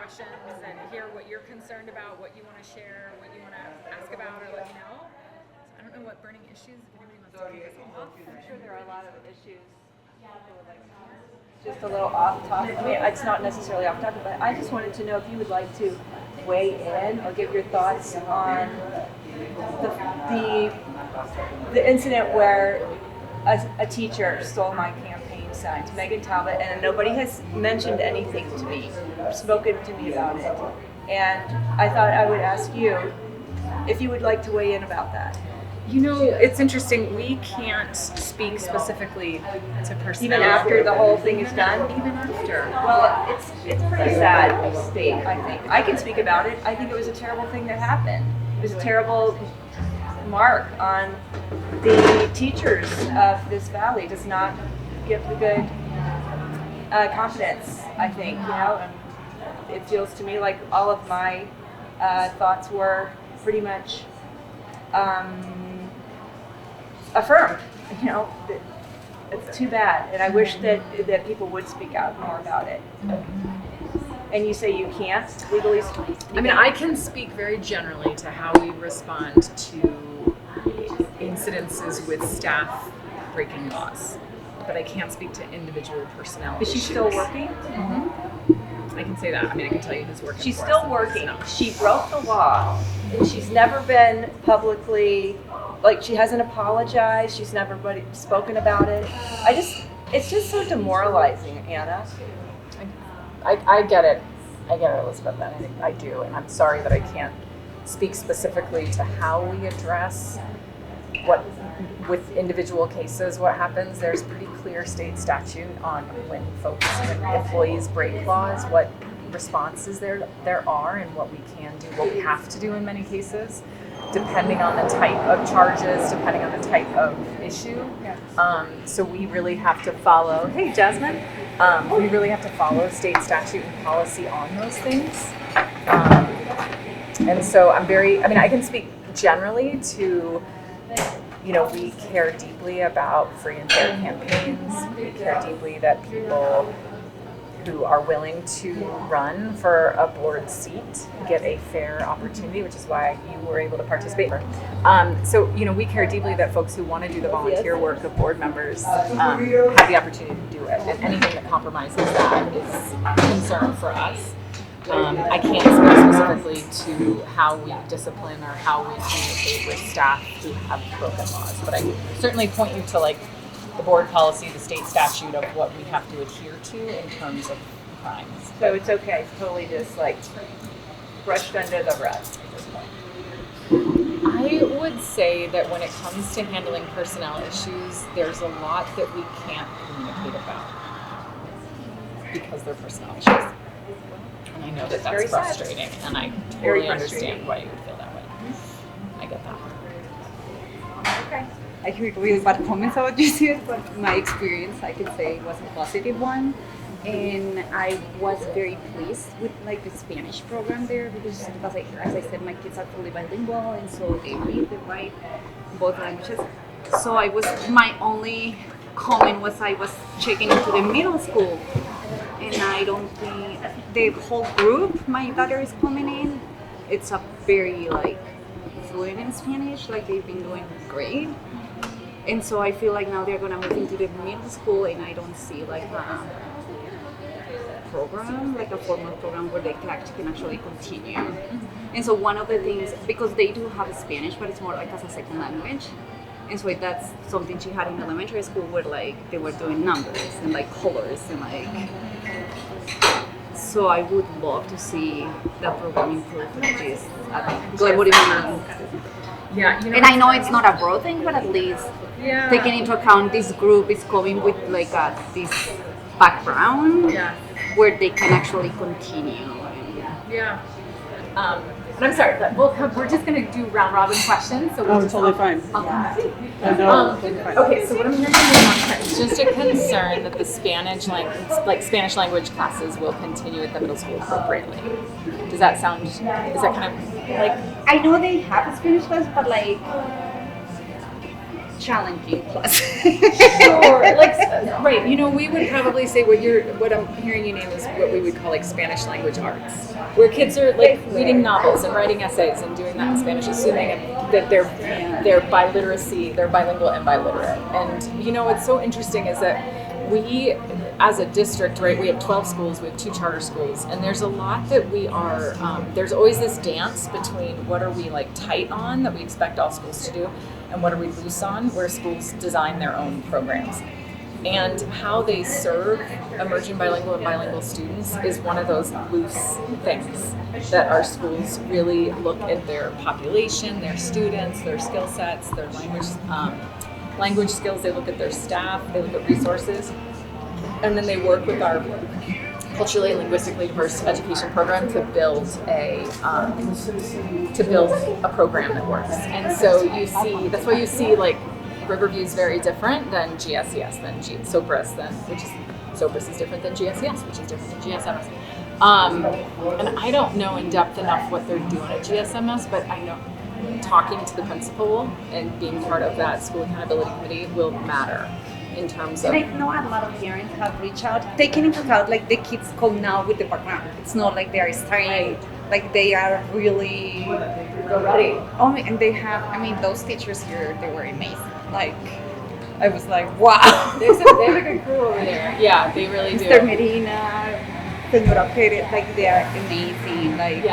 questions and hear what you're concerned about, what you want to share, what you want to ask about or let me know. So I don't know what burning issues, if anybody wants to kick us off. I'm sure there are a lot of issues. Just a little off topic. I mean, it's not necessarily off topic, but I just wanted to know if you would like to weigh in or give your thoughts on the incident where a teacher stole my campaign signs, Megan Talbot, and nobody has mentioned anything to me, spoken to me about it. And I thought I would ask you if you would like to weigh in about that. You know, it's interesting. We can't speak specifically to personnel. Even after the whole thing is done? Even after. Well, it's pretty sad state, I think. I can speak about it. I think it was a terrible thing that happened. It was a terrible mark on the teachers of this valley. It does not give the good confidence, I think, you know. And it feels to me like all of my thoughts were pretty much affirmed, you know. It's too bad, and I wish that people would speak out more about it. And you say you can't legally speak? I mean, I can speak very generally to how we respond to incidences with staff breaking laws, but I can't speak to individual personnel Is she issues. still working? I can say that. I mean, I can tell you who's working. She's for still us in working. personnel. She broke the law, and she's never been publicly, like, she hasn't apologized. She's never spoken about it. It's just so demoralizing, Anna. I get it. I get it, Elizabeth. I do, and I'm sorry that I can't speak specifically to how we address what, with individual cases, what happens. There's pretty clear state statute on when employees break laws, what responses there are, and what we can do, what we have to do in many cases, depending on the type of charges, depending on the type of issue. So we really have to follow. Hey, Jasmine. We really have to follow state statute and policy on those things. And so I can speak generally to, you know, we care deeply about free and fair campaigns. We care deeply that people who are willing to run for a board seat get a fair opportunity, which is why you were able to participate. So, you know, we care deeply that folks who want to do the volunteer work of board members have the opportunity to do it. And anything that compromises that is a concern for us. I can't speak specifically to how we discipline or how we communicate with staff who have broken laws, but I can certainly point you to, like, the board policy, the state statute of what we have to adhere to in terms of crimes. So it's okay. It's totally just, like, brushed under the rug at this point. I would say that when it comes to handling personnel issues, there's a lot that we can't communicate about because they're personnel issues. And I know that that's frustrating, and I totally understand why you would feel that way. I get that. Okay. I heard really bad comments about this year, but my experience, I can say, was a positive one. And I was very pleased with, like, the Spanish program there because, as I said, my kids are fully bilingual, and so they read, they write both languages. So my only comment was I was checking into the middle school, and I don't think the whole group my daughter is coming in, it's a very, like, fluent in Spanish, like they've been doing great. And so I feel like now they're gonna move into the middle school, and I don't see, like, a program, like a formal program where they can actually continue. And so one of the things, because they do have Spanish, but it's more like as a second language. And so that's something she had in elementary school where, like, they were doing numbers and, like, colors and, like, so I would love to see that program improve, which is at Glenwood Springs. Yeah, you know, And I know it's not a broad thing, but at least taking into account this group is coming with, like, this background where they can actually continue. Yeah. And I'm sorry, but we're just going to do round robin questions. So we'll totally fine. Okay, so what I'm hearing is just a concern that the Spanish language classes will continue at the middle school appropriately. Does that sound, is that kind of like? I know they have a Spanish class, but, like, challenging class. Sure, like right. You know, we would probably say what I'm hearing you name is what we would call like Spanish language arts, where kids are like reading novels and writing essays and doing that in Spanish, assuming that they're biliteracy, they're bilingual and biliterate. And you know, what's so interesting is that we, as a district, right, we have 12 schools, we have 2 charter schools, and there's a lot that we are, there's always this dance between what are we like tight on that we expect all schools to do, and what are we loose on, where schools design their own programs. And how they serve emerging bilingual and bilingual students is one of those loose things that our schools really look at their population, their students, their skill sets, their language skills, they look at their staff, they look at resources, and then they work with our culturally and linguistically diverse education program to build a program that works. And so you see, that's why you see like Riverview is very different than GSES, than SOPRIS, SOPRIS is different than GSES, which is different than GSMS. And I don't know in depth enough what they're doing at GSMS, but I know talking to the principal and being part of that school accountability committee will matter in terms of. And I know a lot of parents have reached out, taking into account like the kids come now with the background. It's not like they are starting, like they are really ready. Oh, and they have, I mean, those teachers here, they were amazing. Like, I was like, wow. They have a good crew over there. Yeah, they really do. Mr. Medina, Senora Perez, like they are amazing. Like,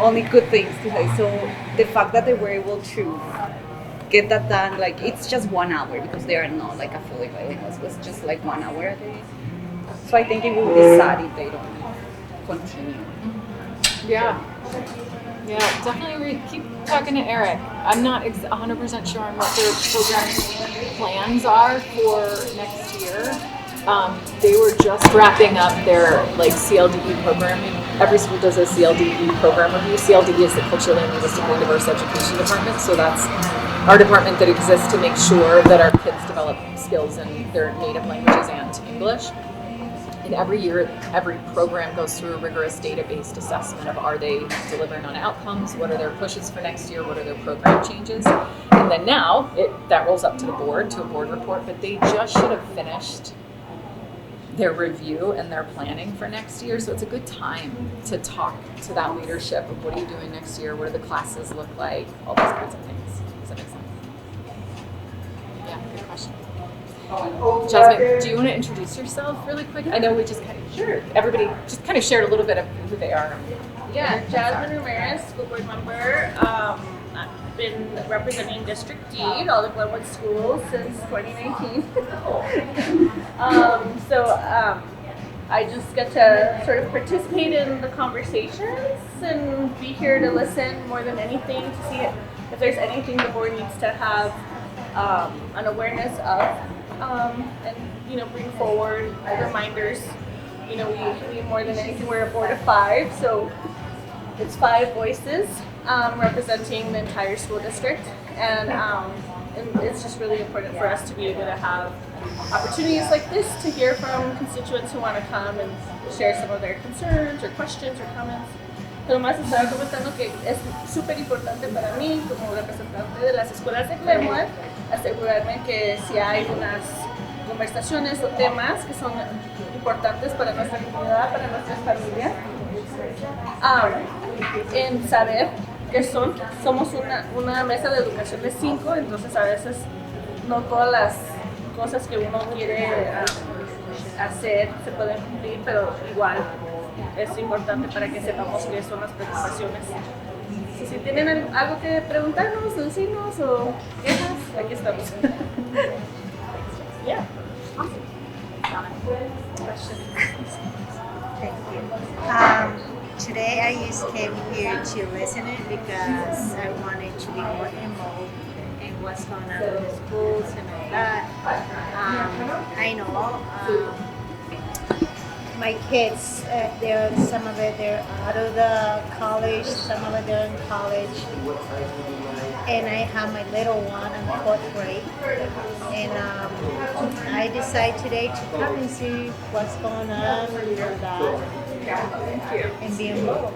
only good things to say. So the fact that they were able to get that done, like it's just 1 hour because they are not like a fully bilingual. It was just like 1 hour a day. So I think it will be sad if they don't continue. Yeah, definitely keep talking to Eric. I'm not 100% sure on what their program plans are for next year. They were just wrapping up their like CLDE programming. Every school does a CLDE program review. CLDE is the Culturally and Linguistically Diverse Education Department, so that's our department that exists to make sure that our kids develop skills in their native languages and English. And every year, every program goes through a rigorous data-based assessment of are they delivering on outcomes, what are their pushes for next year, what are their program changes. And then now, that rolls up to the board, to a board report, but they just should have finished their review and their planning for next year. So it's a good time to talk to that leadership of what are you doing next year, what do the classes look like, all those kinds of things. Does that make sense? Yeah, good question. Jasmine, do you want to introduce yourself really quick? I know we just kind of, everybody just kind of shared a little bit of who they are. Yeah, Jasmine Ramirez, school board member. I've been representing District D, all the Glenwood schools since 2019. I just get to sort of participate in the conversations and be here to listen more than anything to see if there's anything the board needs to have an awareness of. And bring forward reminders. We more than anything, we're a board of 5, so it's 5 voices representing the entire school district, and it's just really important for us to be able to have opportunities like this to hear from constituents who want to come and share some of their concerns or questions or comments. Pero más estaba comentando que es súper importante para mí como representante de las escuelas de Glenwood asegurarme que si hay unas conversaciones o temas que son importantes para nuestra comunidad, para nuestras familias, en saber que somos una mesa de educación de 5, entonces a veces no todas las cosas que uno quiere hacer se pueden cumplir, pero igual es importante para que sepamos qué son las preocupaciones. Si tienen algo que preguntarnos, decirnos o quejas, aquí estamos. Yeah. Awesome. Thank you. Today I just came here to listen it because I wanted to be more involved in what's going on in the schools and all that. I know my kids, some of it they're out of the college, some of it they're in college, and I have my little one in 4th grade, and I decided today to come and see what's going on and all that, and be involved.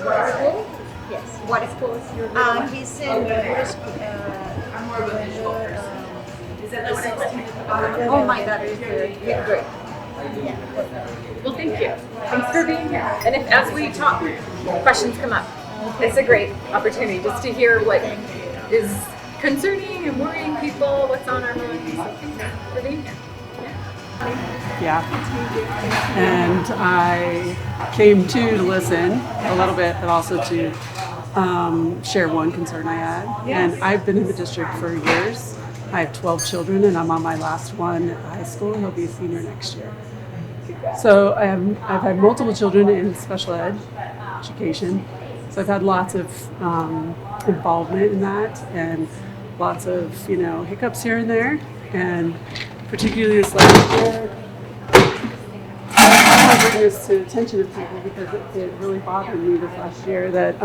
What school? Yes. What school is your little one? He's in Glenwood Oh my God, it's great. Well, thank you. Thanks for being here. And as we talk, questions come up. It's a great opportunity just to hear what is concerning and worrying people, what's on our minds. So thanks for being here. Yeah. And I came to listen a little bit, but also to share one concern I had. Yes. And I've been in the district for years. I have 12 children, and I'm on my last one at high school. He'll be a senior next year. So I've had multiple children in special ed education. So I've had lots of involvement in that, and lots of hiccups here and there. And particularly this last year, I want to bring this to the attention of people because it really bothered me this last year that,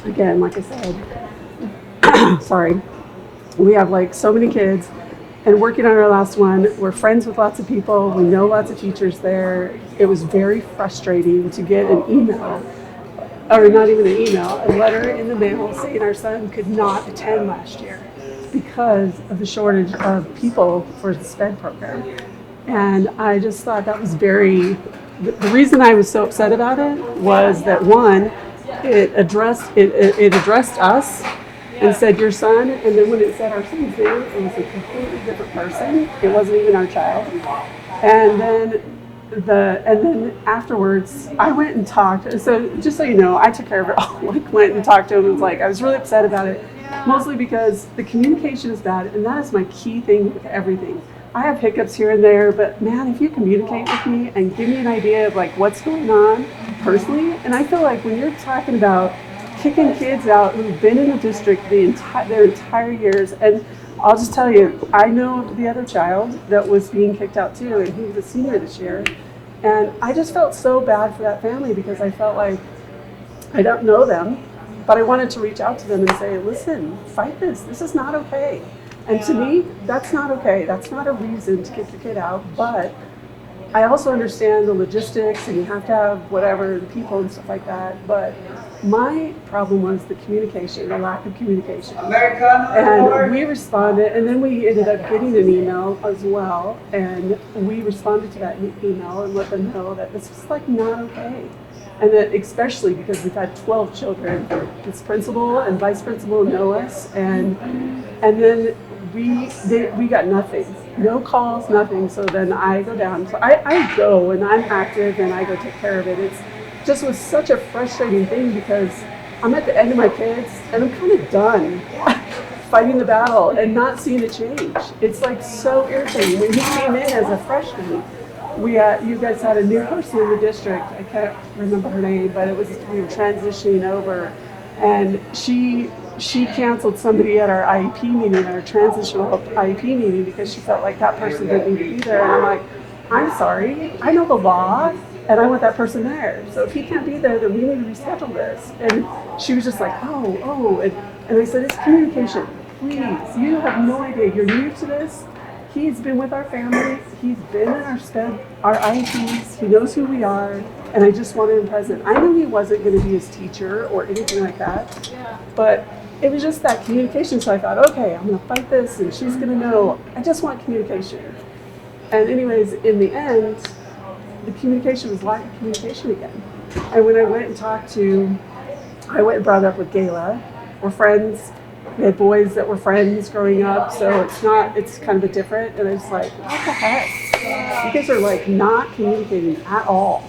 again, like I said, sorry, we have like so many kids and working on our last one, we're friends with lots of people, we know lots of teachers there. It was very frustrating to get an email, or not even an email, a letter in the mail saying our son could not attend last year because of the shortage of people for the SPED program. And I just thought that was the reason I was so upset about it was that one, it addressed us and said your son, and then when it said our son's name, it was a completely different person. It wasn't even our child. And then afterwards, I went and talked. So just so you know, I took care of it all. Like went and talked to him and was like, I was really upset about it. Mostly because the communication is bad, and that is my key thing with everything. I have hiccups here and there, but man, if you communicate with me and give me an idea of like what's going on personally, and I feel like when you're talking about kicking kids out who've been in the district their entire years, and I'll just tell you, I know the other child that was being kicked out too, and he was a senior this year, and I just felt so bad for that family because I felt like I don't know them, but I wanted to reach out to them and say, listen, fight this. This is not okay. And to me, that's not okay. That's not a reason to kick your kid out. But I also understand the logistics and you have to have whatever, the people and stuff like that. But my problem was the communication, the lack of communication. And we responded, and then we ended up getting an email as well. And we responded to that email and let them know that this was like not okay. And that especially because we've had 12 children, this principal and vice principal know us, and then we got nothing, no calls, nothing. So then I go down. So I go and I'm active and I go take care of it. It's just was such a frustrating thing because I'm at the end of my kids and I'm kind of done fighting the battle and not seeing a change. It's like so irritating. When he came in as a freshman, you guys had a new person in the district. I can't remember her name, but it was we were transitioning over, and she canceled somebody at our IEP meeting, our transitional IEP meeting, because she felt like that person didn't need to be there. And I'm like, I'm sorry, I know the law, and I want that person there. So if he can't be there, then we need to reschedule this. And she was just like, oh, and I said, it's communication. Please, you have no idea. You're new to this. He's been with our family. He's been in our IEPs. He knows who we are, and I just wanted him present. I knew he wasn't going to be his teacher or anything like that, but it was just that communication. So I thought, okay, I'm going to fight this, and she's going to know. I just want communication. And anyways, in the end, the communication was lack of communication again. And when I went and brought it up with Gayla. We're friends. We had boys that were friends growing up, so it's kind of a different, and I was like, what the heck? You guys are like not communicating at all.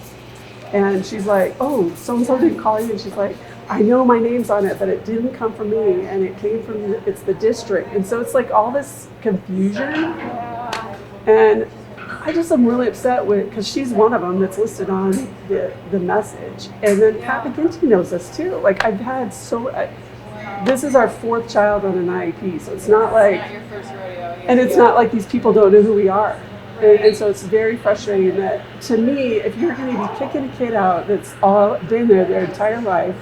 And she's like, oh, so-and-so didn't call you, and she's like, I know my name's on it, but it didn't come from me, and it came from, it's the district. And so it's like all this confusion, and I just am really upset with, because she's one of them that's listed on the message. And then Pat McGinty knows us too. Like I've had this is our fourth child on an IEP, so it's not like, Your first rodeo. and it's not like these people don't know who we are. And so it's very frustrating that, to me, if you're going to be kicking a kid out that's all been there their entire life,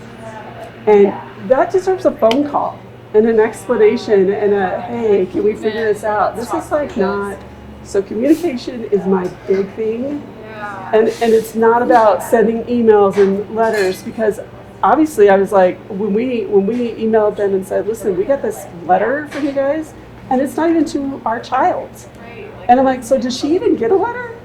and that deserves a phone call and an explanation and a, hey, can we figure this out? This is like not, so communication is my big thing. And it's not about sending emails and letters, because obviously I was like, when we emailed them and said, listen, we got this letter from you guys, and it's not even to our child. And I'm like, so did she even get a letter?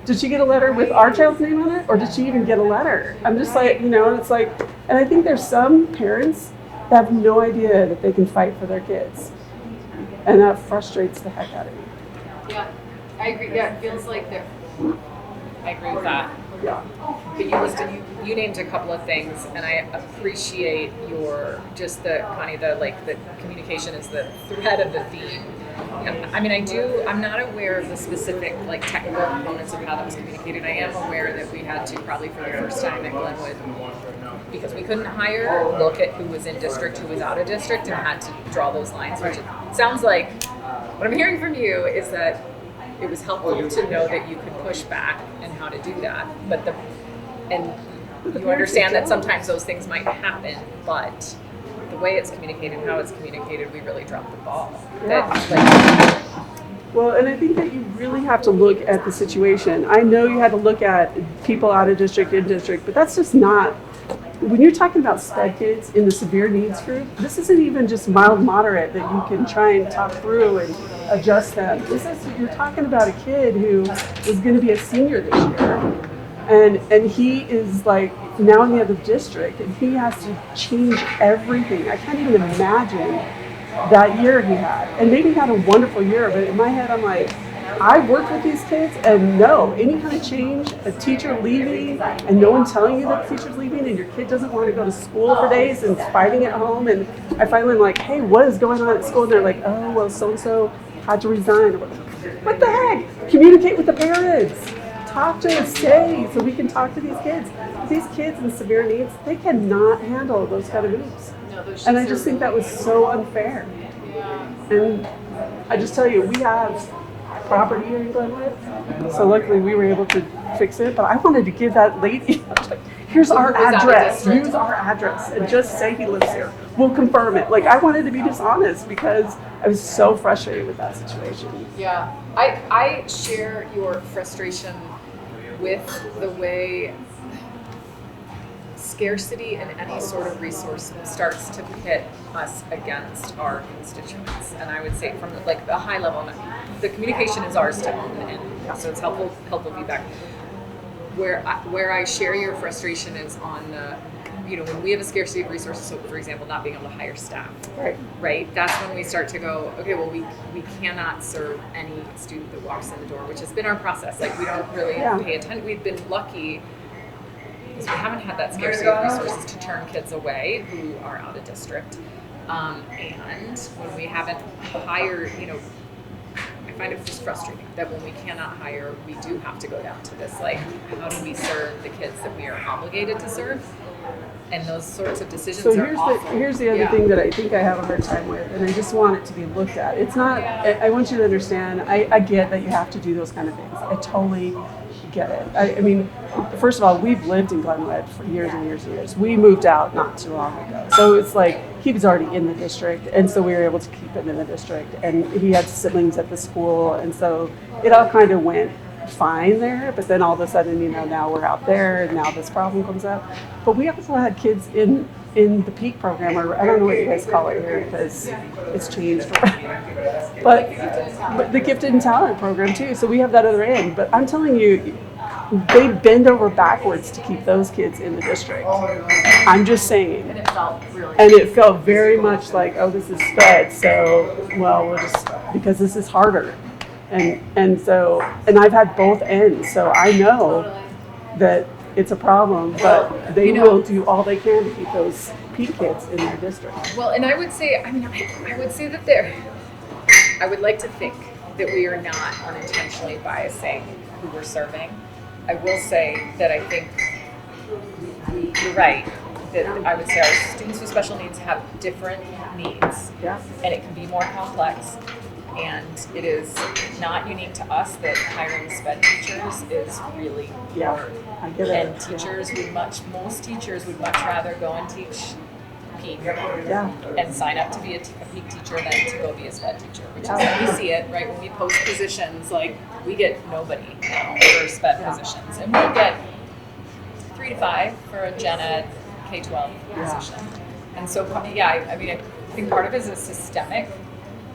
Did she get a letter with our child's name on it, or did she even get a letter? I'm just like, and it's like, and I think there's some parents that have no idea that they can fight for their kids, and that frustrates the heck out of me. Yeah, I agree. Yeah, it feels like they're. I agree with that. Yeah. But you named a couple of things, and I appreciate your Connie, the communication is the thread of the theme. I mean, I'm not aware of the specific technical components of how that was communicated. I am aware that we had to probably for the first time at Glenwood, because we couldn't look at who was in district, who was out of district, and had to draw those lines, which it sounds like what I'm hearing from you is that it was helpful to know that you could push back and how to do that. And you understand that sometimes those things might happen, but the way it's communicated and how it's communicated, we really dropped the ball. Well, and I think that you really have to look at the situation. I know you had to look at people out of district, in district, but that's just not, when you're talking about SPED kids in the severe needs group, this isn't even just mild moderate that you can try and talk through and adjust them. You're talking about a kid who is going to be a senior this year. And he is now in the other district, and he has to change everything. I can't even imagine that year he had. And maybe he had a wonderful year, but in my head, I'm like, I worked with these kids, and no, any kind of change, a teacher leaving, and no one telling you that the teacher's leaving, and your kid doesn't want to go to school for days and fighting at home. And I finally am like, hey, what is going on at school? And they're like, oh, well, so-and-so had to resign. What the heck? Communicate with the parents. Talk to us, stay, so we can talk to these kids. These kids in severe needs, they cannot handle those kind of moves. And I just think that was so unfair. And I just tell you, we have property here in Glenwood, so luckily we were able to fix it. But I wanted to give that lady, here's our address, use our address, and just say he lives here. We'll confirm it. I wanted to be dishonest because I was so frustrated with that situation. Yeah, I share your frustration with the way scarcity in any sort of resource starts to pit us against our constituents. And I would say from the high level, the communication is ours to own, and so it's helpful feedback. Where I share your frustration is on the, when we have a scarcity of resources, so for example, not being able to hire staff, right? That's when we start to go, okay, well, we cannot serve any student that walks in the door, which has been our process. We don't really pay attention. We've been lucky because we haven't had that scarcity of resources to turn kids away who are out of district. And when we haven't hired, I find it just frustrating that when we cannot hire, we do have to go down to this, how do we serve the kids that we are obligated to serve? And those sorts of decisions are awful. Here's the other thing that I think I have a hard time with, and I just want it to be looked at. It's not, I want you to understand, I get that you have to do those kind of things. I totally get it. I mean, first of all, we've lived in Glenwood for years and years and years. We moved out not too long ago. So it's he was already in the district, and so we were able to keep him in the district. And he had siblings at the school, and so it all kind of went fine there, but then all of a sudden, now we're out there, and now this problem comes up. But we also had kids in the PEAK program, or I don't know what you guys call it here because it's changed. but the gifted and talented program too. So we have that other end. But I'm telling you, they bend over backwards to keep those kids in the district. I'm just saying. And it felt really. And it felt very much like, oh, this is SPED, so we'll just because this is harder. And so I've had both ends, so I know that it's a problem, but they will do all they can to keep those PEAK kids in their district. Well, and I would say, I would say that I would like to think that we are not unintentionally biasing who we're serving. I will say that I think you're right, that I would say our students with special needs have different needs, and it can be more complex. And it is not unique to us that hiring SPED teachers is really hard. I get it. And most teachers would much rather go and teach PEAK and sign up to be a PEAK teacher than to go be a SPED teacher, which is how we see it, right? When we post positions, we get nobody now for SPED positions. And we'll get 3 to 5 for a gen ed K-12 position. And so, I think part of it is a systemic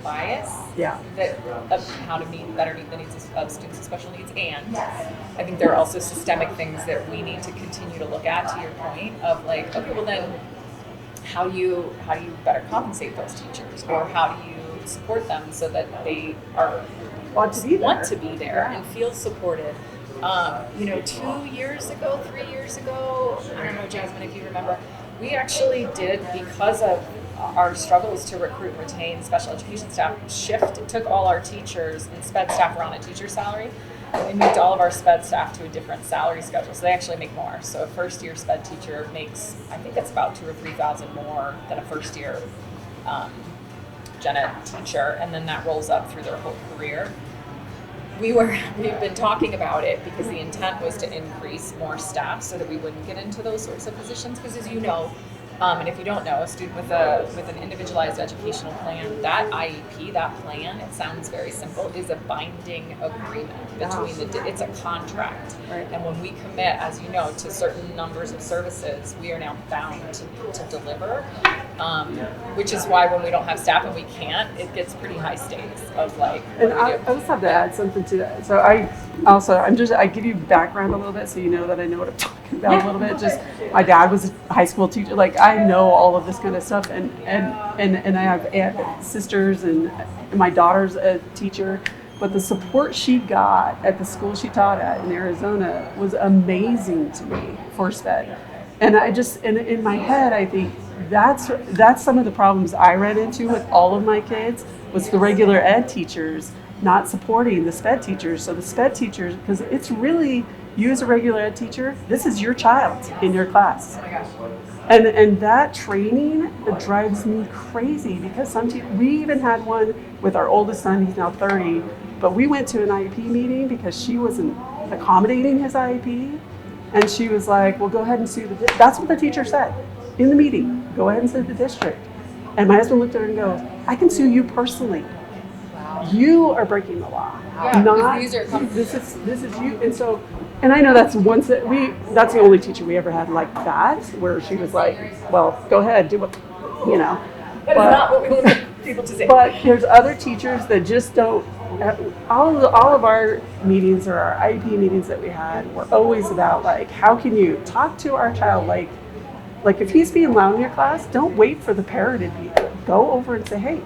bias Yeah. that of how to better meet the needs of students with special needs, and I think there are also systemic things that we need to continue to look at. To your point of like, okay, well then, how do you better compensate those teachers, or how do you support them so that they want to be there and feel supported? 2 years ago, 3 years ago, I don't know, Jasmine, if you remember, we actually did, because of our struggles to recruit and retain special education staff, took all our teachers and sped staff were on a teacher salary, and we moved all of our sped staff to a different salary schedule, so they actually make more. So a first year sped teacher makes, I think it's about $2,000 or $3,000 more than a first year gen ed teacher, and then that rolls up through their whole career. We've been talking about it because the intent was to increase more staff so that we wouldn't get into those sorts of positions, because as you know, and if you don't know, a student with an individualized educational plan, that IEP, that plan, it sounds very simple, is a binding agreement between it's a contract. Right. And when we commit, as you know, to certain numbers of services, we are now bound to deliver, which is why when we don't have staff and we can't, it gets pretty high stakes of like, And I just have to add something to that. So I give you background a little bit so you know that I know what I'm talking about a little bit. Just my dad was a high school teacher. Like I know all of this kind of stuff, and I have sisters, and my daughter's a teacher. But the support she got at the school she taught at in Arizona was amazing to me for SPED. And I just, in my head, I think that's some of the problems I ran into with all of my kids, was the regular ed teachers not supporting the SPED teachers. So the SPED teachers, because it's really, you as a regular ed teacher, this is your child in your class. And that training, it drives me crazy, because we even had one with our oldest son, he's now 30, but we went to an IEP meeting because she wasn't accommodating his IEP. And she was like, well, go ahead and sue that's what the teacher said in the meeting. Go ahead and sue the district. And my husband looked at her and goes, I can sue you personally. Wow. You are breaking the law. Yeah, this is you. And I know that's that's the only teacher we ever had like that, where she was like, well, go ahead, do what, That is not what we want people to say. But there's other teachers that just don't. All of our meetings, or our IEP meetings that we had, were always about like, how can you talk to our child, like if he's being loud in your class, don't wait for the parent to go over and say, hey,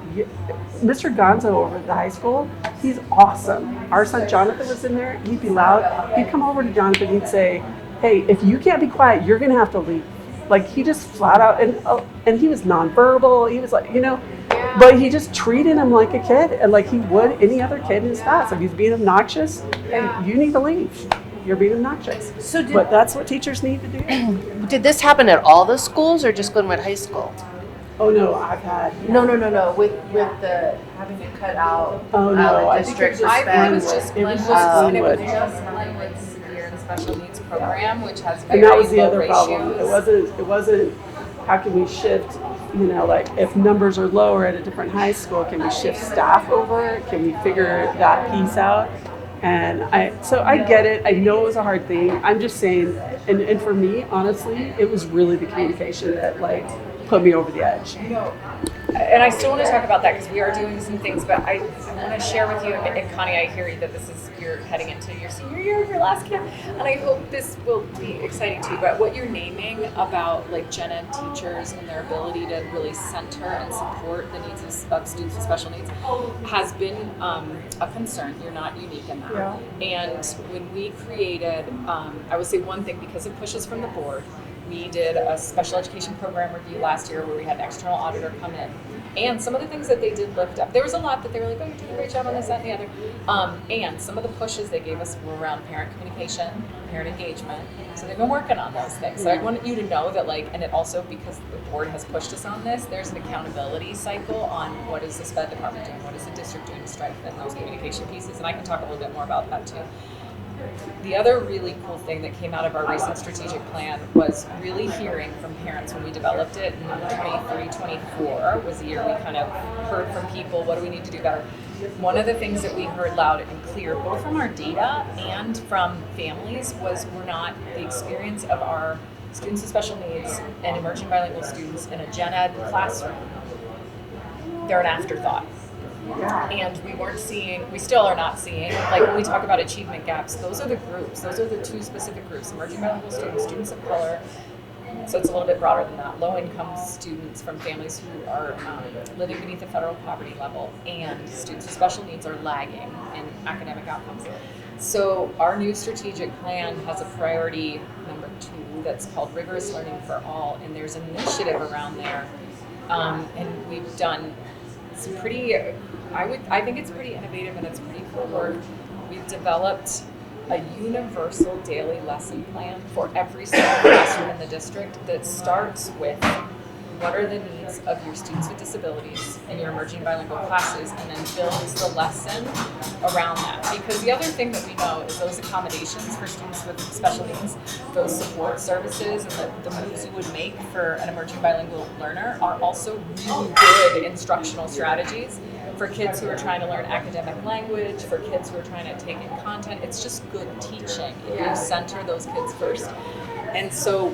Mr. Gonzo over at the high school, he's awesome. Our son Jonathan was in there, he'd be loud. He'd come over to Jonathan, he'd say, hey, if you can't be quiet, you're gonna have to leave. Like he just flat out, and he was nonverbal, he was like, but he just treated him like a kid, and like he would any other kid in his class. If he's being obnoxious, hey, you need to leave. You're being obnoxious. But that's what teachers need to do. Did this happen at all the schools or just Glenwood High School? Oh no, I've had. No. With the having to cut out district I believe it was suspense. just It was Glenwood. just It was just Glenwood's severe and special needs program, which has And very that was the low other problem. ratios. It wasn't how can we shift, like if numbers are lower at a different high school, can we shift staff over? Can we figure that piece out? And I get it. I know it was a hard thing. I'm just saying, and for me, honestly, it was really the communication that like put me over the edge. And I still want to talk about that because we are doing some things, but I want to share with you, and Connie, I hear you that you're heading into your senior year of your last camp, and I hope this will be exciting to you, but what you're naming about like gen ed teachers and their ability to really center and support the needs of students with special needs has been a concern. You're not unique in that. Yeah. And when we created, I would say one thing, because of pushes from the board, we did a special education program review last year where we had an external auditor come in. And some of the things that they did lift up, there was a lot that they were like, oh, you're doing a great job on this, that, and the other. And some of the pushes they gave us were around parent communication, parent engagement. So they've been working on those things. So I wanted you to know that, and it also, because the board has pushed us on this, there's an accountability cycle on what is the SPED department doing, what is the district doing to strengthen those communication pieces. And I can talk a little bit more about that too. The other really cool thing that came out of our recent strategic plan was really hearing from parents when we developed it in 23-24 was the year we kind of heard from people, what do we need to do better? One of the things that we heard loud and clear, both from our data and from families, was the experience of our students with special needs and emerging bilingual students in a gen ed classroom. They're an afterthought. And we still are not seeing, like when we talk about achievement gaps, those are the groups, those are the two specific groups: emerging bilingual students, students of color. So it's a little bit broader than that. Low-income students from families who are living beneath the federal poverty level, and students with special needs are lagging in academic outcomes. So our new strategic plan has a priority number 2 that's called Rigorous Learning for All, and there's an initiative around there, and we've done some pretty. I think it's pretty innovative and it's pretty cool work. We've developed a universal daily lesson plan for every single classroom in the district that starts with what are the needs of your students with disabilities in your emerging bilingual classes, and then builds the lesson around that. Because the other thing that we know is those accommodations for students with special needs, those support services and the moves you would make for an emerging bilingual learner are also really good instructional strategies for kids who are trying to learn academic language, for kids who are trying to take in content. It's just good teaching if you center those kids first. And so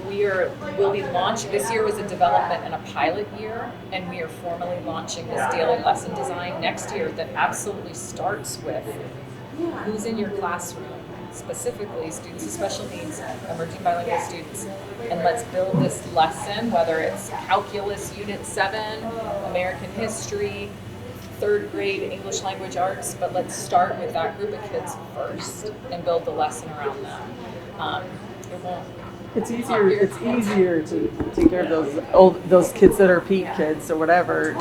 we'll be launching, this year was a development and a pilot year, and we are formally launching this daily lesson design next year that absolutely starts with who's in your classroom, specifically students with special needs, emerging bilingual students, and let's build this lesson, whether it's Calculus Unit 7, American History, 3rd grade English language arts, but let's start with that group of kids first and build the lesson around them. It won't. It's easier to take care of those kids that are peak kids or whatever,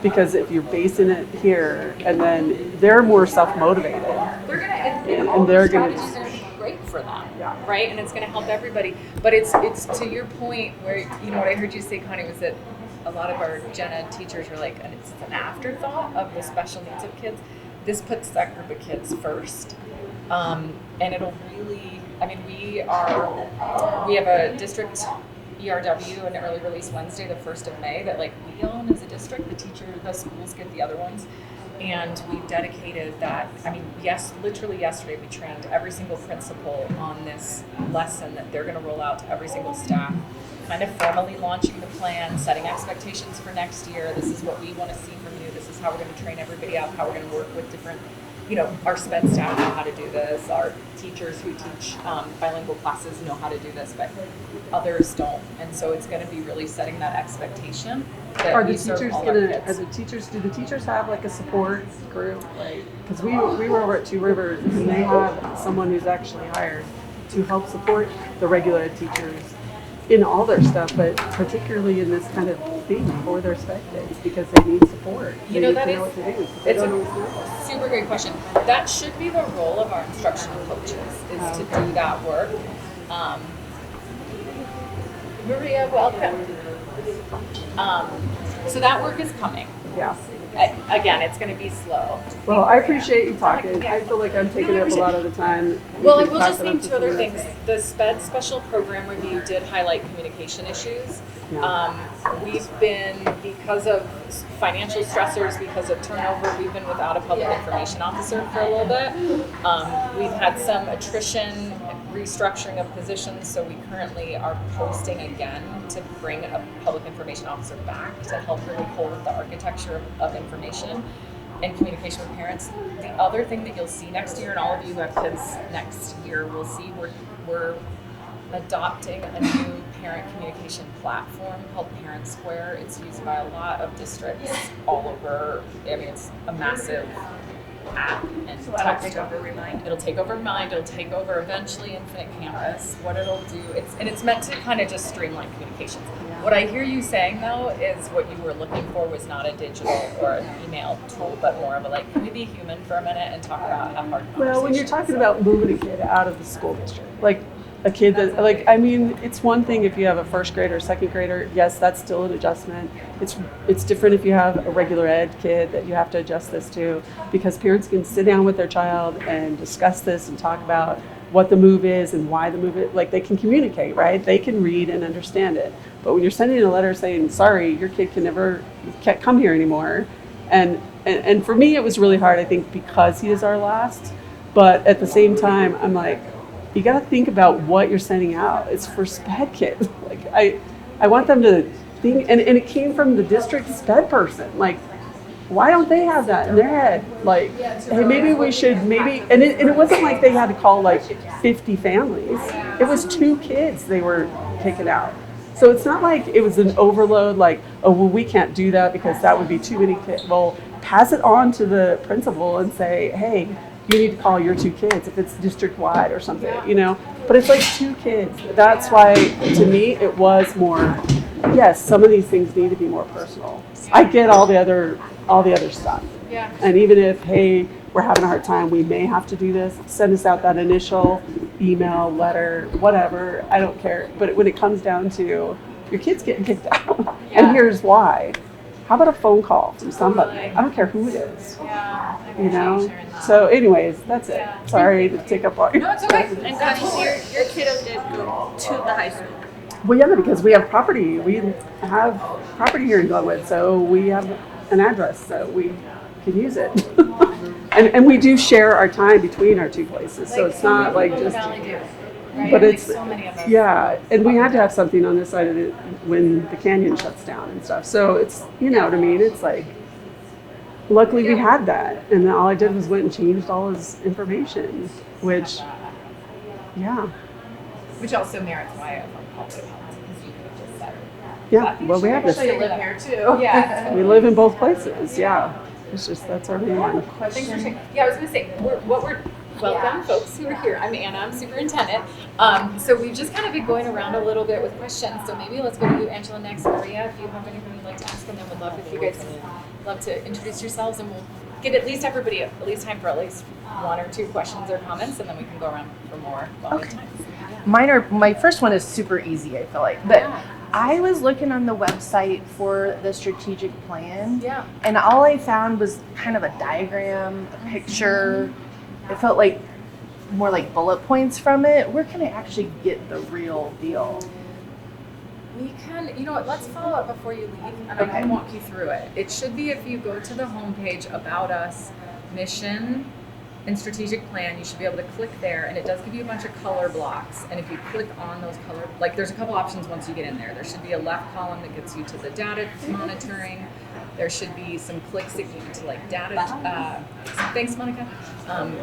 because if you're basing it here, and then they're more self-motivated. They're gonna, and they're gonna strategies are gonna be great for them, Yeah. right? And it's gonna help everybody. But it's to your point where, you know, what I heard you say, Connie, was that a lot of our gen ed teachers were like, and it's an afterthought of the special needs of kids. This puts that group of kids first. And it'll really, I mean, we have a district ERW, an early release Wednesday, the 1st of May, that like we own as a district. The schools get the other ones. And we've dedicated that. I mean, literally yesterday we trained every single principal on this lesson that they're gonna roll out to every single staff, kind of formally launching the plan, setting expectations for next year. This is what we wanna see from you. This is how we're gonna train everybody out, how we're gonna work with different, you know, our SPED staff know how to do this, our teachers who teach bilingual classes know how to do this, but others don't. And so it's going to be really setting that expectation that Are the we serve teachers all our kids. do the teachers have like a support group? Like, because we were over at Two Rivers, and they have someone who's actually hired to help support the regular ed teachers in all their stuff, but particularly in this kind of thing for their SPED kids, because they need support. You know, They need to know that what to do. it's a super great question. That should be the role of our instructional coaches, is to do that work. Maria, welcome. So that work is coming. Yeah. Again, it's going to be slow. Well, I appreciate you talking. I feel like I'm taking up a lot of the time. Well, I can will pass just it on name to 2 other someone things. else. The SPED special program review did highlight communication issues. Yeah. We've been, because of financial stressors, because of turnover, we've been without a public information officer for a little bit. We've had some attrition, restructuring of positions, so we currently are posting again to bring a public information officer back to help really hold the architecture of information and communication with parents. The other thing that you'll see next year, and all of you who have kids next year will see, we're adopting a new parent communication platform called Parent Square. It's used by a lot of districts all over. I mean, it's a massive app and So that'll take over Remind. It'll take over Mind. It'll take over eventually Infinite Campus. What it'll do, it's meant to kind of just streamline communications. What I hear you saying though is what you were looking for was not a digital or an email tool, but more of a like, can we be human for a minute and talk about how hard conversations? Well, when you're talking about moving a kid out of the school district, like a kid that, like, I mean, it's one thing if you have a 1st grader or 2nd grader, yes, that's still an adjustment. It's different if you have a regular ed kid that you have to adjust this to, because parents can sit down with their child and discuss this and talk about what the move is and why the move is. Like, they can communicate, right? They can read and understand it. But when you're sending a letter saying, sorry, your kid can't come here anymore. And for me, it was really hard, I think, because he is our last. But at the same time, I'm like, you got to think about what you're sending out. It's for SPED kids. Like, I want them to think, and it came from the district SPED person. Like, why don't they have that in their head? Like, hey, maybe we should, and it wasn't like they had to call like 50 families. It was 2 kids they were kicking out. So it's not like it was an overload, like, oh, well, we can't do that because that would be too many kids. Well, pass it on to the principal and say, hey, you need to call your 2 kids if it's district-wide or something, you know? But it's like 2 kids. That's why, to me, it was more, yes, some of these things need to be more personal. I get all the other stuff. Yeah. And even if, hey, we're having a hard time, we may have to do this, send us out that initial email, letter, whatever, I don't care. But when it comes down to your kid's getting kicked out, and here's why, how about a phone call from somebody? I don't care who it is. Yeah. You know? So anyways, that's it. Sorry to take up all your No, it's okay. And Connie, your kiddo did go to the high school. Well, yeah, because we have property. We have property here in Glenwood, so we have an address, so we can use it. and we do share our time between our 2 places, so it's not like just. But it's so many of us. yeah, and we had to have something on this side of it when the canyon shuts down and stuff. So it's, you know what I mean. It's like, luckily we had that, and then all I did was went and changed all his information, which, yeah. Which also merits why I love public health, because you could have just said. Yeah, well, we have this. Actually live here too. Yeah. We live in both places, yeah. It's just, that's our main one. Thanks for sharing. Yeah, I was gonna say, welcome folks who are here. I'm Anna, I'm superintendent. So we've just kind of been going around a little bit with questions. So maybe let's go to you, Angela, next. Maria, if you have anything you'd like to ask, and then we'd love if you guys love to introduce yourselves, and we'll get at least everybody at least time for at least 1 or 2 questions or comments, and then we can go around for more while we have time. My first one is super easy, I feel like. But I was looking on the website for the strategic plan. Yeah. And all I found was kind of a diagram, a picture. It felt like more like bullet points from it. Where can I actually get the real deal? We can, you know what, let's follow up before you leave, and I can walk you through it. It should be, if you go to the homepage, About Us, Mission, and Strategic Plan, you should be able to click there, and it does give you a bunch of color blocks. And if you click on those color, like there's a couple options once you get in there. There should be a left column that gets you to the data monitoring. There should be some clicks that get you to like data, thanks Monica,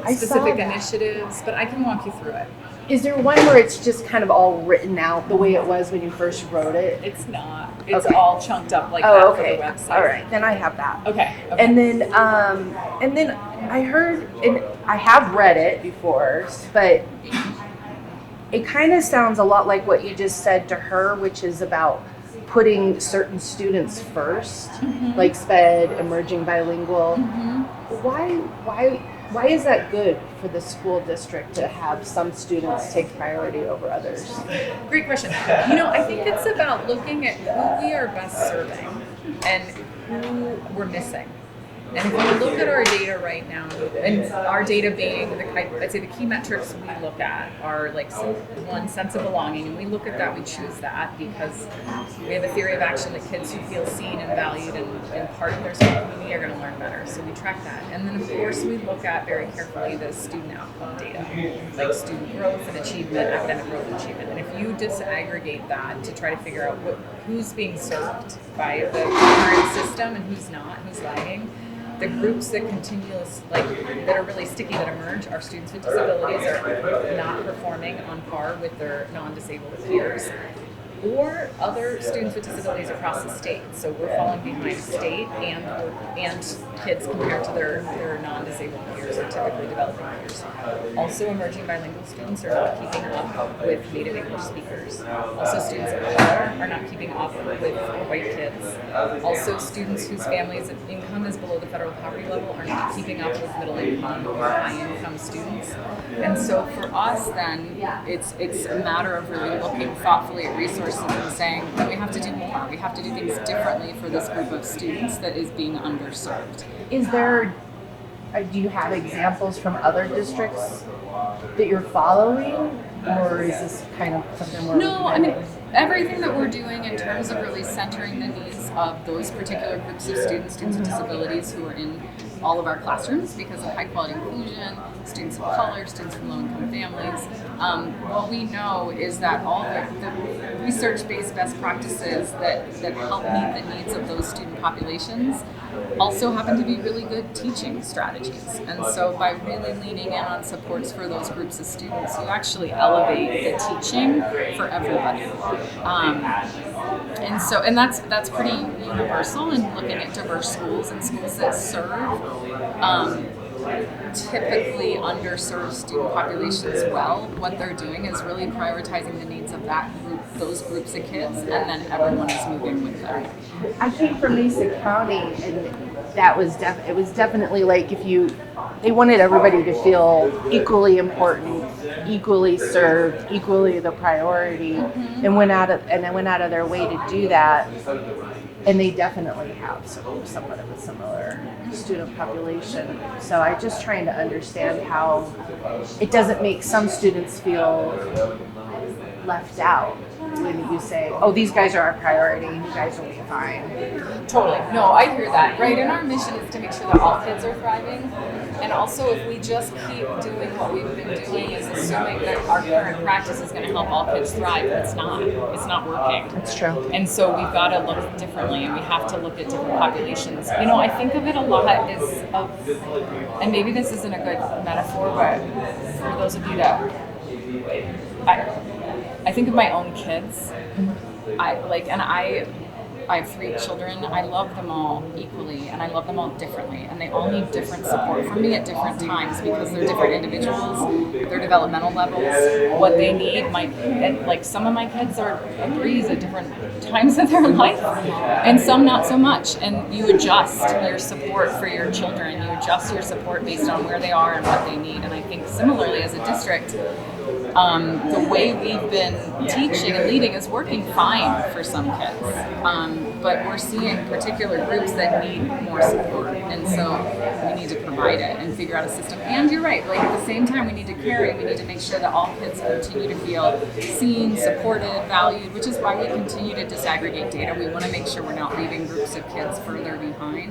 specific initiatives, but I can walk you through it. Is there one where it's just kind of all written out the way it was when you first wrote it? It's not. It's Okay. all chunked up like that Okay. for the website. All right, then I have that. Okay. And then I heard, and I have read it before, but it kind of sounds a lot like what you just said to her, which is about putting certain students first, like SPED, emerging bilingual. Why is that good for the school district to have some students take priority over others? Great question. You know, I think it's about looking at who we are best serving and who we're missing. And if you look at our data right now, and our data being, I'd say the key metrics we look at are like one, sense of belonging, and we look at that, we choose that because we have a theory of action that kids who feel seen and valued and part of their school community are going to learn better. So we track that. And then of course we look at very carefully the student outcome data, like student growth and achievement, academic growth and achievement. And if you disaggregate that to try to figure out who's being served by the current system and who's not, who's lagging, the groups that that are really sticky that emerge are students with disabilities are not performing on par with their non-disabled peers, or other students with disabilities across the state. So we're falling behind state and kids compared to their non-disabled peers or typically developing peers. Also, emerging bilingual students are not keeping up with native English speakers. Also, students of color are not keeping up with white kids. Also, students whose families' income is below the federal poverty level are not keeping up with middle income or high income students. And so for us then, it's a matter of really looking thoughtfully at resources and saying that we have to do more. We have to do things differently for this group of students that is being underserved. Do you have examples from other districts that you're following? Or is this kind of something more? No, I mean, everything that we're doing in terms of really centering the needs of those particular groups of students with disabilities who are in all of our classrooms because of high quality inclusion, students of color, students from low income families. What we know is that all the research-based best practices that help meet the needs of those student populations also happen to be really good teaching strategies. And so by really leaning in on supports for those groups of students, you actually elevate the teaching for everybody. And that's pretty universal in looking at diverse schools and schools that serve typically underserved student populations well. What they're doing is really prioritizing the needs of that group, those groups of kids, and then everyone is moving with them. I came from Mesa County, and that was it was definitely like they wanted everybody to feel equally important, equally served, equally the priority, and went out of their way to do that. And they definitely have somewhat of a similar student population. So I'm just trying to understand how it doesn't make some students feel left out when you say, oh, these guys are our priority, you guys will be fine. Totally. No, I hear that, right? And our mission is to make sure that all kids are thriving. And also, if we just keep doing what we've been doing, is assuming that our current practice is going to help all kids thrive. It's not. It's not working. That's true. And so we've got to look differently, and we have to look at different populations. You know, I think of it a lot and maybe this isn't a good metaphor, but for those of you that, I think of my own kids. I have 3 children. I love them all equally, and I love them all differently, and they all need different support from me at different times because they're different individuals, their developmental levels, what they need like some of my kids are a breeze at different times of their life, and some not so much, and you adjust your support for your children, you adjust your support based on where they are and what they need, and I think similarly as a district, the way we've been teaching and leading is working fine for some kids, but we're seeing particular groups that need more support, and so we need to provide it and figure out a system. And you're right, like at the same time we need to make sure that all kids continue to feel seen, supported, valued, which is why we continue to disaggregate data. We want to make sure we're not leaving groups of kids further behind.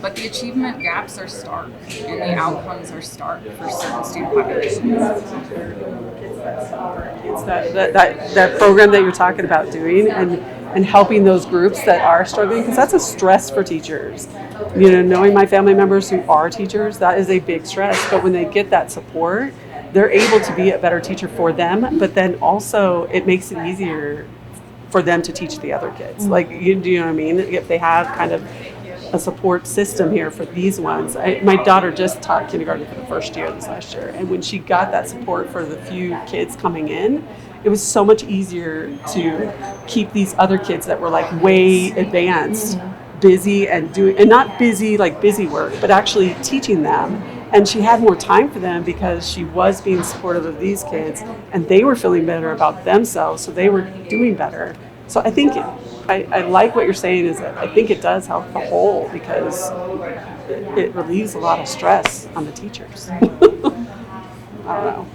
But the achievement gaps are stark and the outcomes are stark for certain student populations. It's that program that you're talking about doing and helping those groups that are struggling, because that's a stress for teachers. You know, knowing my family members who are teachers, that is a big stress. But when they get that support, they're able to be a better teacher for them. But then also it makes it easier for them to teach the other kids. Like, do you know what I mean? If they have kind of a support system here for these ones. My daughter just taught kindergarten for the first year this last year, and when she got that support for the few kids coming in, it was so much easier to keep these other kids that were like way advanced busy and doing, and not busy like busy work, but actually teaching them. And she had more time for them because she was being supportive of these kids, and they were feeling better about themselves, so they were doing better. So I think I like what you're saying, is that I think it does help the whole, because it relieves a lot of stress on the teachers. I don't know.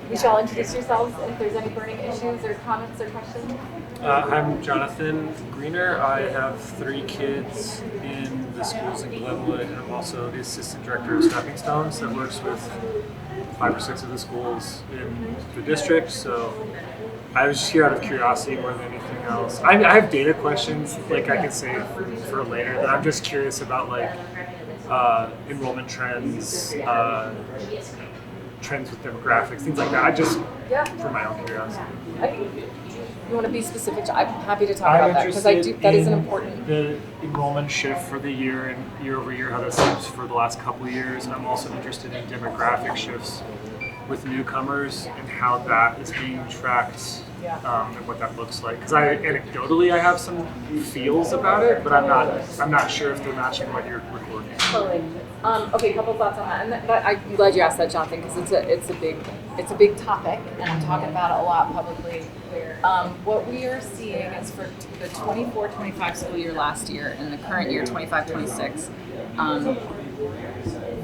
You shall introduce yourselves if there's any burning issues or comments or questions. I'm Jonathan Greener. I have 3 kids in the schools in Glenwood, and I'm also the assistant director of Stepping Stones that works with 5 or 6 of the schools in the district. So I was just here out of curiosity more than anything else. I have data questions, like I could say for later, that I'm just curious about, like enrollment trends, trends with demographics, things like that. I just, for my own curiosity. You want to be specific? I'm happy to talk about that, because that is an important. The enrollment shift for the year and year over year, how that seems for the last couple of years. And I'm also interested in demographic shifts with newcomers and how that is being tracked, and what that looks like. Because anecdotally I have some feels about it, but I'm not sure if they're matching what you're recording. Totally. Okay, a couple thoughts on that, and I'm glad you asked that, Jonathan, because it's a big topic, and I'm talking about it a lot publicly. What we are seeing is for the 24-25 school year last year and the current year 25-26,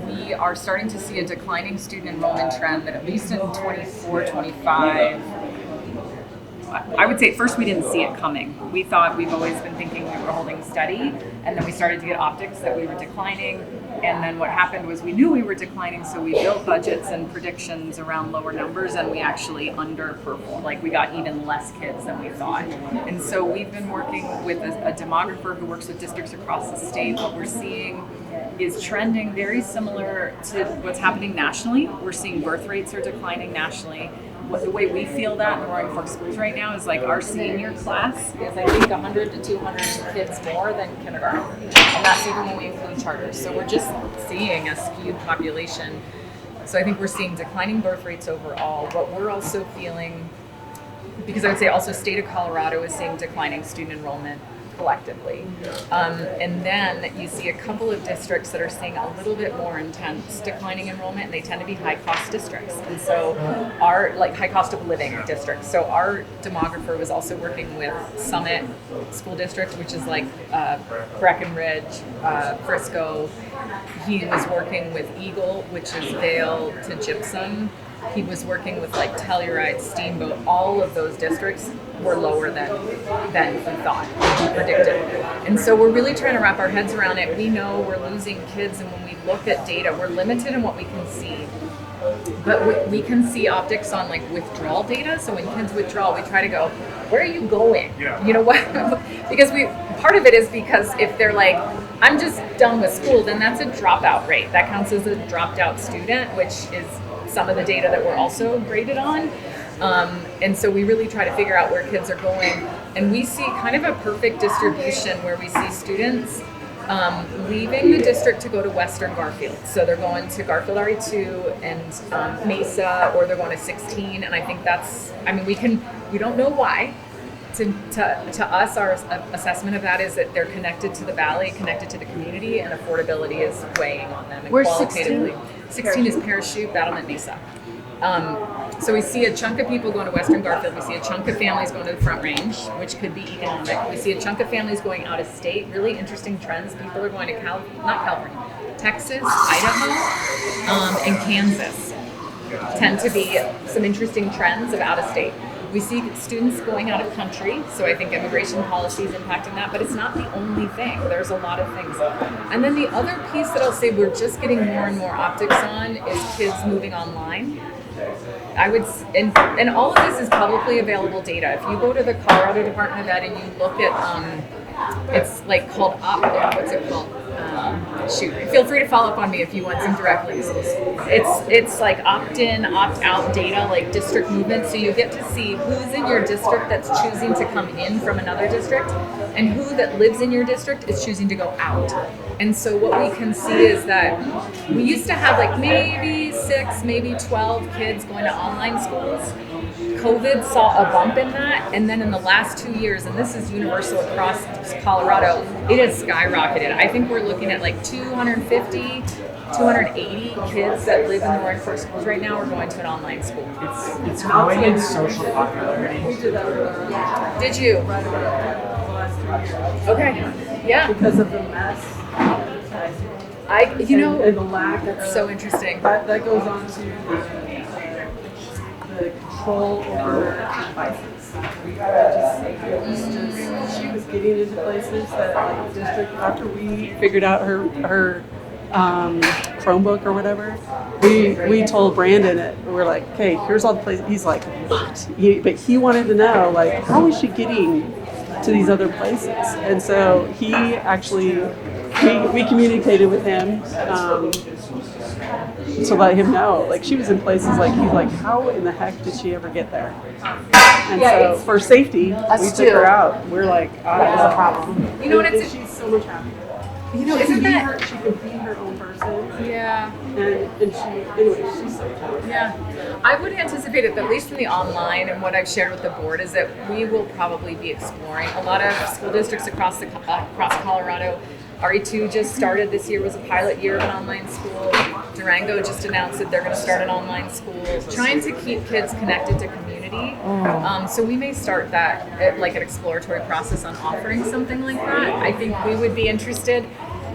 we we are starting to see a declining student enrollment trend that at least in 24, 25, I would say at first we didn't see it coming. We thought we've always been thinking we were holding steady, and then we started to get optics that we were declining. And then what happened was we knew we were declining, so we built budgets and predictions around lower numbers, and we actually underperformed. Like we got even less kids than we thought. And so we've been working with a demographer who works with districts across the state. What we're seeing is trending very similar to what's happening nationally. We're seeing birth rates are declining nationally. The way we feel that in the Roaring Fork schools right now is like our senior class is I think 100 to 200 kids more than kindergarten, and that's even when we include charters. So we're just seeing a skewed population. So I think we're seeing declining birth rates overall. What we're also feeling, because I would say also state of Colorado is seeing declining student enrollment collectively. And then you see a couple of districts that are seeing a little bit more intense declining enrollment, and they tend to be high cost districts. And so our like high cost of living districts. So our demographer was also working with Summit School District, which is like Breckenridge, Frisco. He was working with Eagle, which is Vail to Gypsum. He was working with like Telluride, Steamboat. All of those districts were lower than we thought, we predicted. And so we're really trying to wrap our heads around it. We know we're losing kids, and when we look at data, we're limited in what we can see. But we can see optics on like withdrawal data. So when kids withdraw, we try to go, where are you going? Yeah. You know what? Because part of it is because if they're like, I'm just done with school, then that's a dropout rate. That counts as a dropped out student, which is some of the data that we're also graded on. And so we really try to figure out where kids are going. And we see kind of a perfect distribution where we see students leaving the district to go to Western Garfield. So they're going to Garfield RE2 and Mesa, or they're going to 16. And I think that's, I mean, we don't know why. To us, our assessment of that is that they're connected to the valley, connected to the community, and affordability is weighing on them. And Where's qualitatively, 16 is Parachute, Battlement, Mesa. So we see a chunk of people going to Western Garfield. We see a chunk of families going to the Front Range, which could be economic. We see a chunk of families going out of state. Really interesting trends. People are going to Texas, Idaho, and Kansas. Tend to be some interesting trends of out of state. We see students going out of country, so I think immigration policy is impacting that, but it's not the only thing. There's a lot of things. And then the other piece that I'll say we're just getting more and more optics on is kids moving online. And all of this is publicly available data. If you go to the Colorado Department of Ed and you look at, it's like called what's it called? Feel free to follow up on me if you want some direct links. It's like opt-in, opt-out data, like district movement. So you get to see who's in your district that's choosing to come in from another district, and who that lives in your district is choosing to go out. And so what we can see is that we used to have like maybe 6, maybe 12 kids going to online schools. COVID saw a bump in that, and then in the last 2 years, and this is universal across Colorado, it has skyrocketed. I think we're looking at like 250, 280 kids that live in the Roaring Fork schools right now are going to an online school. It's growing in social popularity. Did you? Okay. Yeah. Because of the mess. And the lack of so interesting. That goes on to the control over devices. She was getting into places that like the district, after we figured out her Chromebook or whatever, we told Brandon it. We're like, okay, here's all the places. He's like, what? But he wanted to know, like, how is she getting to these other places? And so he actually, we communicated with him to let him know. Like, she was in places like, he's like, how in the heck did she ever get there? And so for safety, we took her out. We're like, that is a problem. You know what? She's so much happier. You know, isn't that? She can be her own person. Yeah. And she's so talented. Yeah. I would anticipate it, at least from the online and what I've shared with the board, is that we will probably be exploring a lot of school districts across Colorado. RE2 just started this year, was a pilot year of an online school. Durango just announced that they're going to start an online school, trying to keep kids connected to community. So we may start that like an exploratory process on offering something like that. I think we would be interested.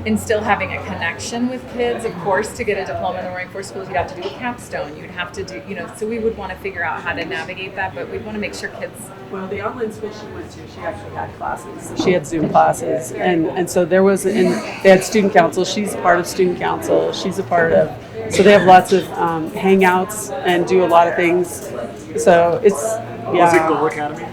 and still having a connection with kids. Of course, to get a diploma in the Roaring Fork schools, you'd have to do a capstone. You'd have to do, so we would want to figure out how to navigate that, but we'd want to make sure kids. Well, the online school she went to, she actually had classes. She had Zoom classes, and so there was, and they had student council. She's a part of student council. She's a part of, so they have lots of hangouts and do a lot of things. So it's, yeah. Was it Goal Academy?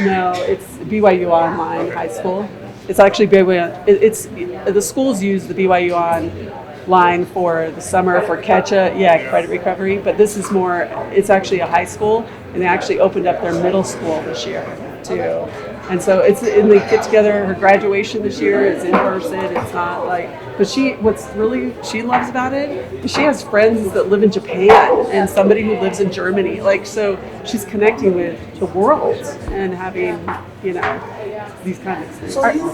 No, it's BYU Online High School. It's actually BYU. It's the schools use the BYU Online for the summer for credit recovery. But this is more. It's actually a high school, and they actually opened up their middle school this year too. And so and they get together. Her graduation this year is in person. It's not like. But she loves about it is she has friends that live in Japan and somebody who lives in Germany. Like, so she's connecting with the world and having, these kind of things. I just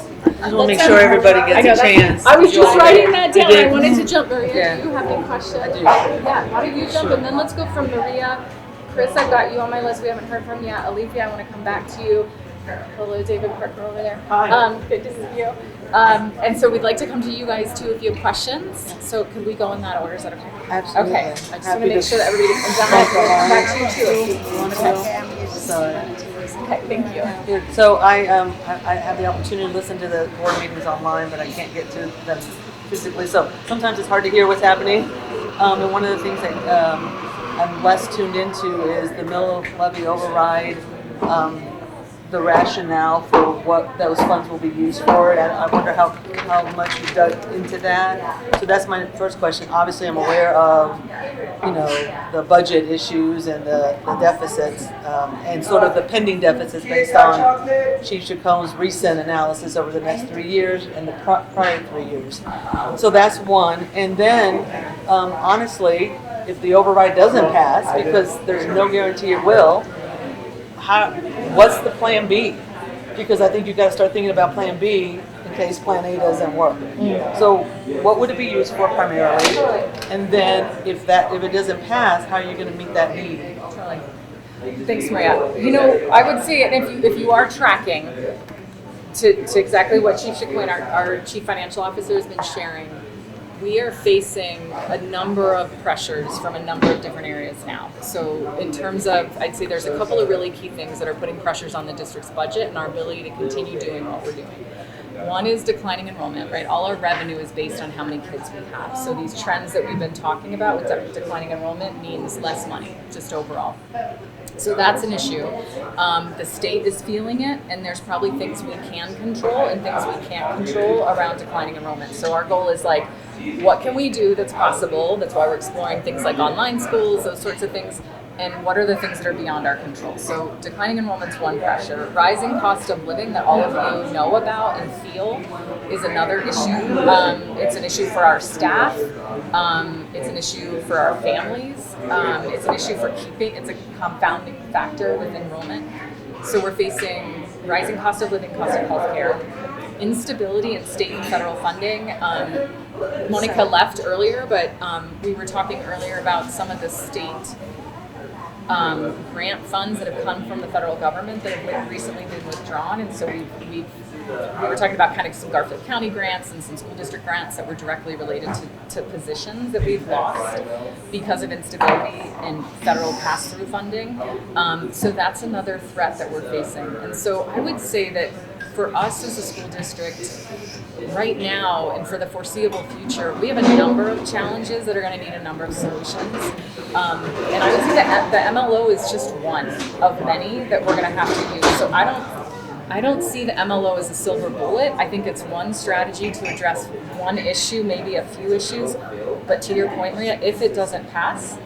want to make sure everybody gets a chance. I was just writing that down. I wanted to jump. Maria, Yeah. do you have any questions? I do. Yeah, why don't you jump, and then let's go from Maria. Chris, I've got you on my list. We haven't heard from you yet. Olivia, I want to come back to you. Hello, David Parker over there. Hi. Good to see you. And so we'd like to come to you guys too if you have questions. So could we go in that order? Is that okay? Absolutely. Okay. I just want to make sure that everybody comes down. Come back to you too. If you want to go. Sorry. Okay, thank you. Here, so I have the opportunity to listen to the board meetings online, but I can't get to them physically. So sometimes it's hard to hear what's happening. And one of the things that I'm less tuned into is the Mill Levy Override, the rationale for what those funds will be used for. And I wonder how much you dug into that. So that's my first question. Obviously, I'm aware of, the budget issues and the deficits and sort of the pending deficits based on Chief Chacon's recent analysis over the next 3 years and the prior 3 years. So that's one. And then, honestly, if the override doesn't pass, because there's no guarantee it will, what's the plan B? Because I think you've got to start thinking about plan B in case plan A doesn't work. So what would it be used for primarily? And then if it doesn't pass, how are you going to meet that need? Thanks, Maria. I would say, and if you are tracking to exactly what Chief Chacon, our Chief Financial Officer, has been sharing, we are facing a number of pressures from a number of different areas now. So in terms of, I'd say there's a couple of really key things that are putting pressures on the district's budget and our ability to continue doing what we're doing. One is declining enrollment, right? All our revenue is based on how many kids we have. So these trends that we've been talking about with declining enrollment means less money, just overall. So that's an issue. The state is feeling it, and there's probably things we can control and things we can't control around declining enrollment. So our goal is what can we do that's possible? That's why we're exploring things like online schools, those sorts of things. And what are the things that are beyond our control? So declining enrollment's one pressure. Rising cost of living that all of you know about and feel is another issue. It's an issue for our staff. It's an issue for our families. It's an issue for it's a compounding factor with enrollment. So we're facing rising cost of living, cost of healthcare, instability in state and federal funding. Monica left earlier, but we were talking earlier about some of the state grant funds that have come from the federal government that have recently been withdrawn, and so we were talking about kind of some Garfield County grants and some school district grants that were directly related to positions that we've lost because of instability in federal pass-through funding. So that's another threat that we're facing, and so I would say that for us as a school district, right now and for the foreseeable future, we have a number of challenges that are going to need a number of solutions. And I would say that the MLO is just one of many that we're going to have to use. So I don't see the MLO as a silver bullet. I think it's one strategy to address one issue, maybe a few issues. But to your point, Maria, if it doesn't pass,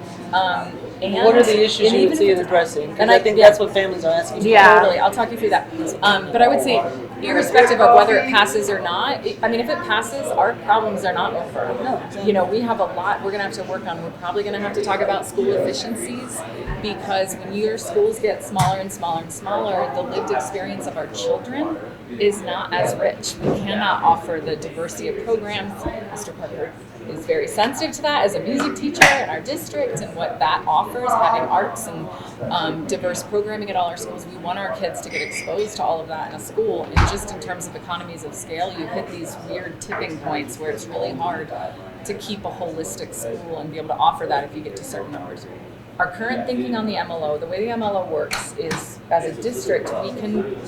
and what are the issues you would see it addressing? Because I think that's what families are asking for. Yeah, totally. I'll talk you through that. But I would say, irrespective of whether it passes or not, if it passes, our problems are not over. No. We have a lot we're going to have to work on. We're probably going to have to talk about school efficiencies, because when your schools get smaller and smaller and smaller, the lived experience of our children is not as rich. We cannot offer the diversity of programs. Mr. Parker. is very sensitive to that as a music teacher in our district and what that offers, having arts and diverse programming at all our schools. We want our kids to get exposed to all of that in a school. And just in terms of economies of scale, you hit these weird tipping points where it's really hard to keep a holistic school and be able to offer that if you get to certain numbers. Our current thinking on the MLO, the way the MLO works is, as a district, we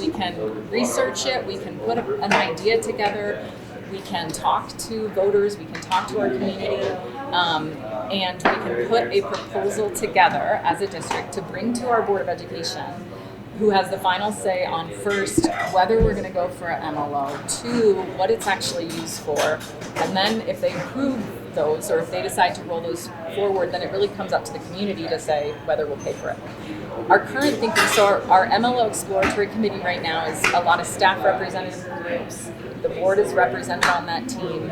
can research it, we can put an idea together, we can talk to voters, we can talk to our community, and we can put a proposal together as a district to bring to our Board of Education, who has the final say on first whether we're going to go for an MLO, two, what it's actually used for, and then if they approve those or if they decide to roll those forward, then it really comes up to the community to say whether we'll pay for it. Our current thinking, so our MLO Exploratory Committee right now is a lot of staff representative groups. The board is represented on that team.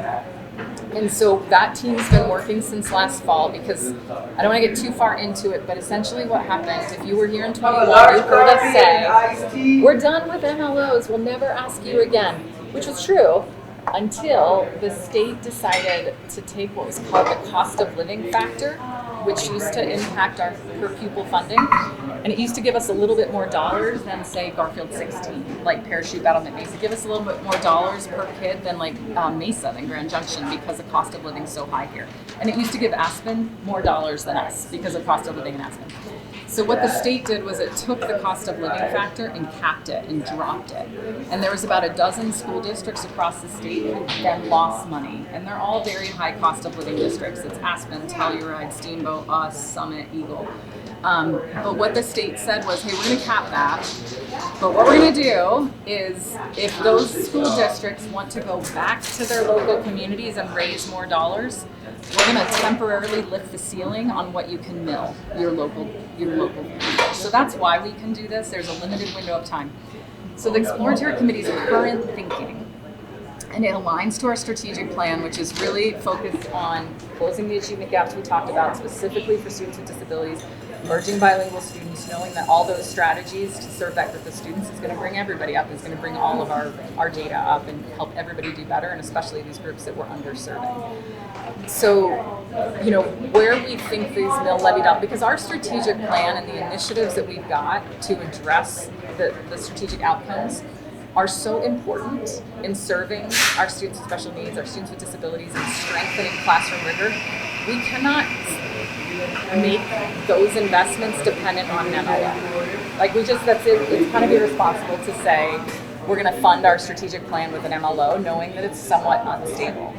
And so that team's been working since last fall because I don't want to get too far into it, but essentially what happened, if you were here in 21, you heard us say, we're done with MLOs, we'll never ask you again, which was true until the state decided to take what was called the cost of living factor, which used to impact our per pupil funding. And it used to give us a little bit more dollars than, say, Garfield 16, like Parachute Battlement Mesa. Give us a little bit more dollars per kid than like Mesa than Grand Junction because the cost of living is so high here. And it used to give Aspen more dollars than us because of cost of living in Aspen. So what the state did was it took the cost of living factor and capped it and dropped it. And there was about a dozen school districts across the state who then lost money. And they're all very high cost of living districts. It's Aspen, Telluride, Steamboat, us, Summit, Eagle. But what the state said was, hey, we're going to cap that. But what we're going to do is if those school districts want to go back to their local communities and raise more dollars, we're going to temporarily lift the ceiling on what you can mill your local. So that's why we can do this. There's a limited window of time. So the Exploratory Committee's current thinking, and it aligns to our strategic plan, which is really focused on closing the achievement gaps we talked about, specifically for students with disabilities, merging bilingual students, knowing that all those strategies to serve that group of students is going to bring everybody up, is going to bring all of our data up and help everybody do better, and especially these groups that we're underserving. So, where we think these mill levy dollars, because our strategic plan and the initiatives that we've got to address the strategic outcomes are so important in serving our students with special needs, our students with disabilities, and strengthening classroom rigor. We cannot make those investments dependent on an MLO. It's kind of irresponsible to say we're going to fund our strategic plan with an MLO, knowing that it's somewhat unstable.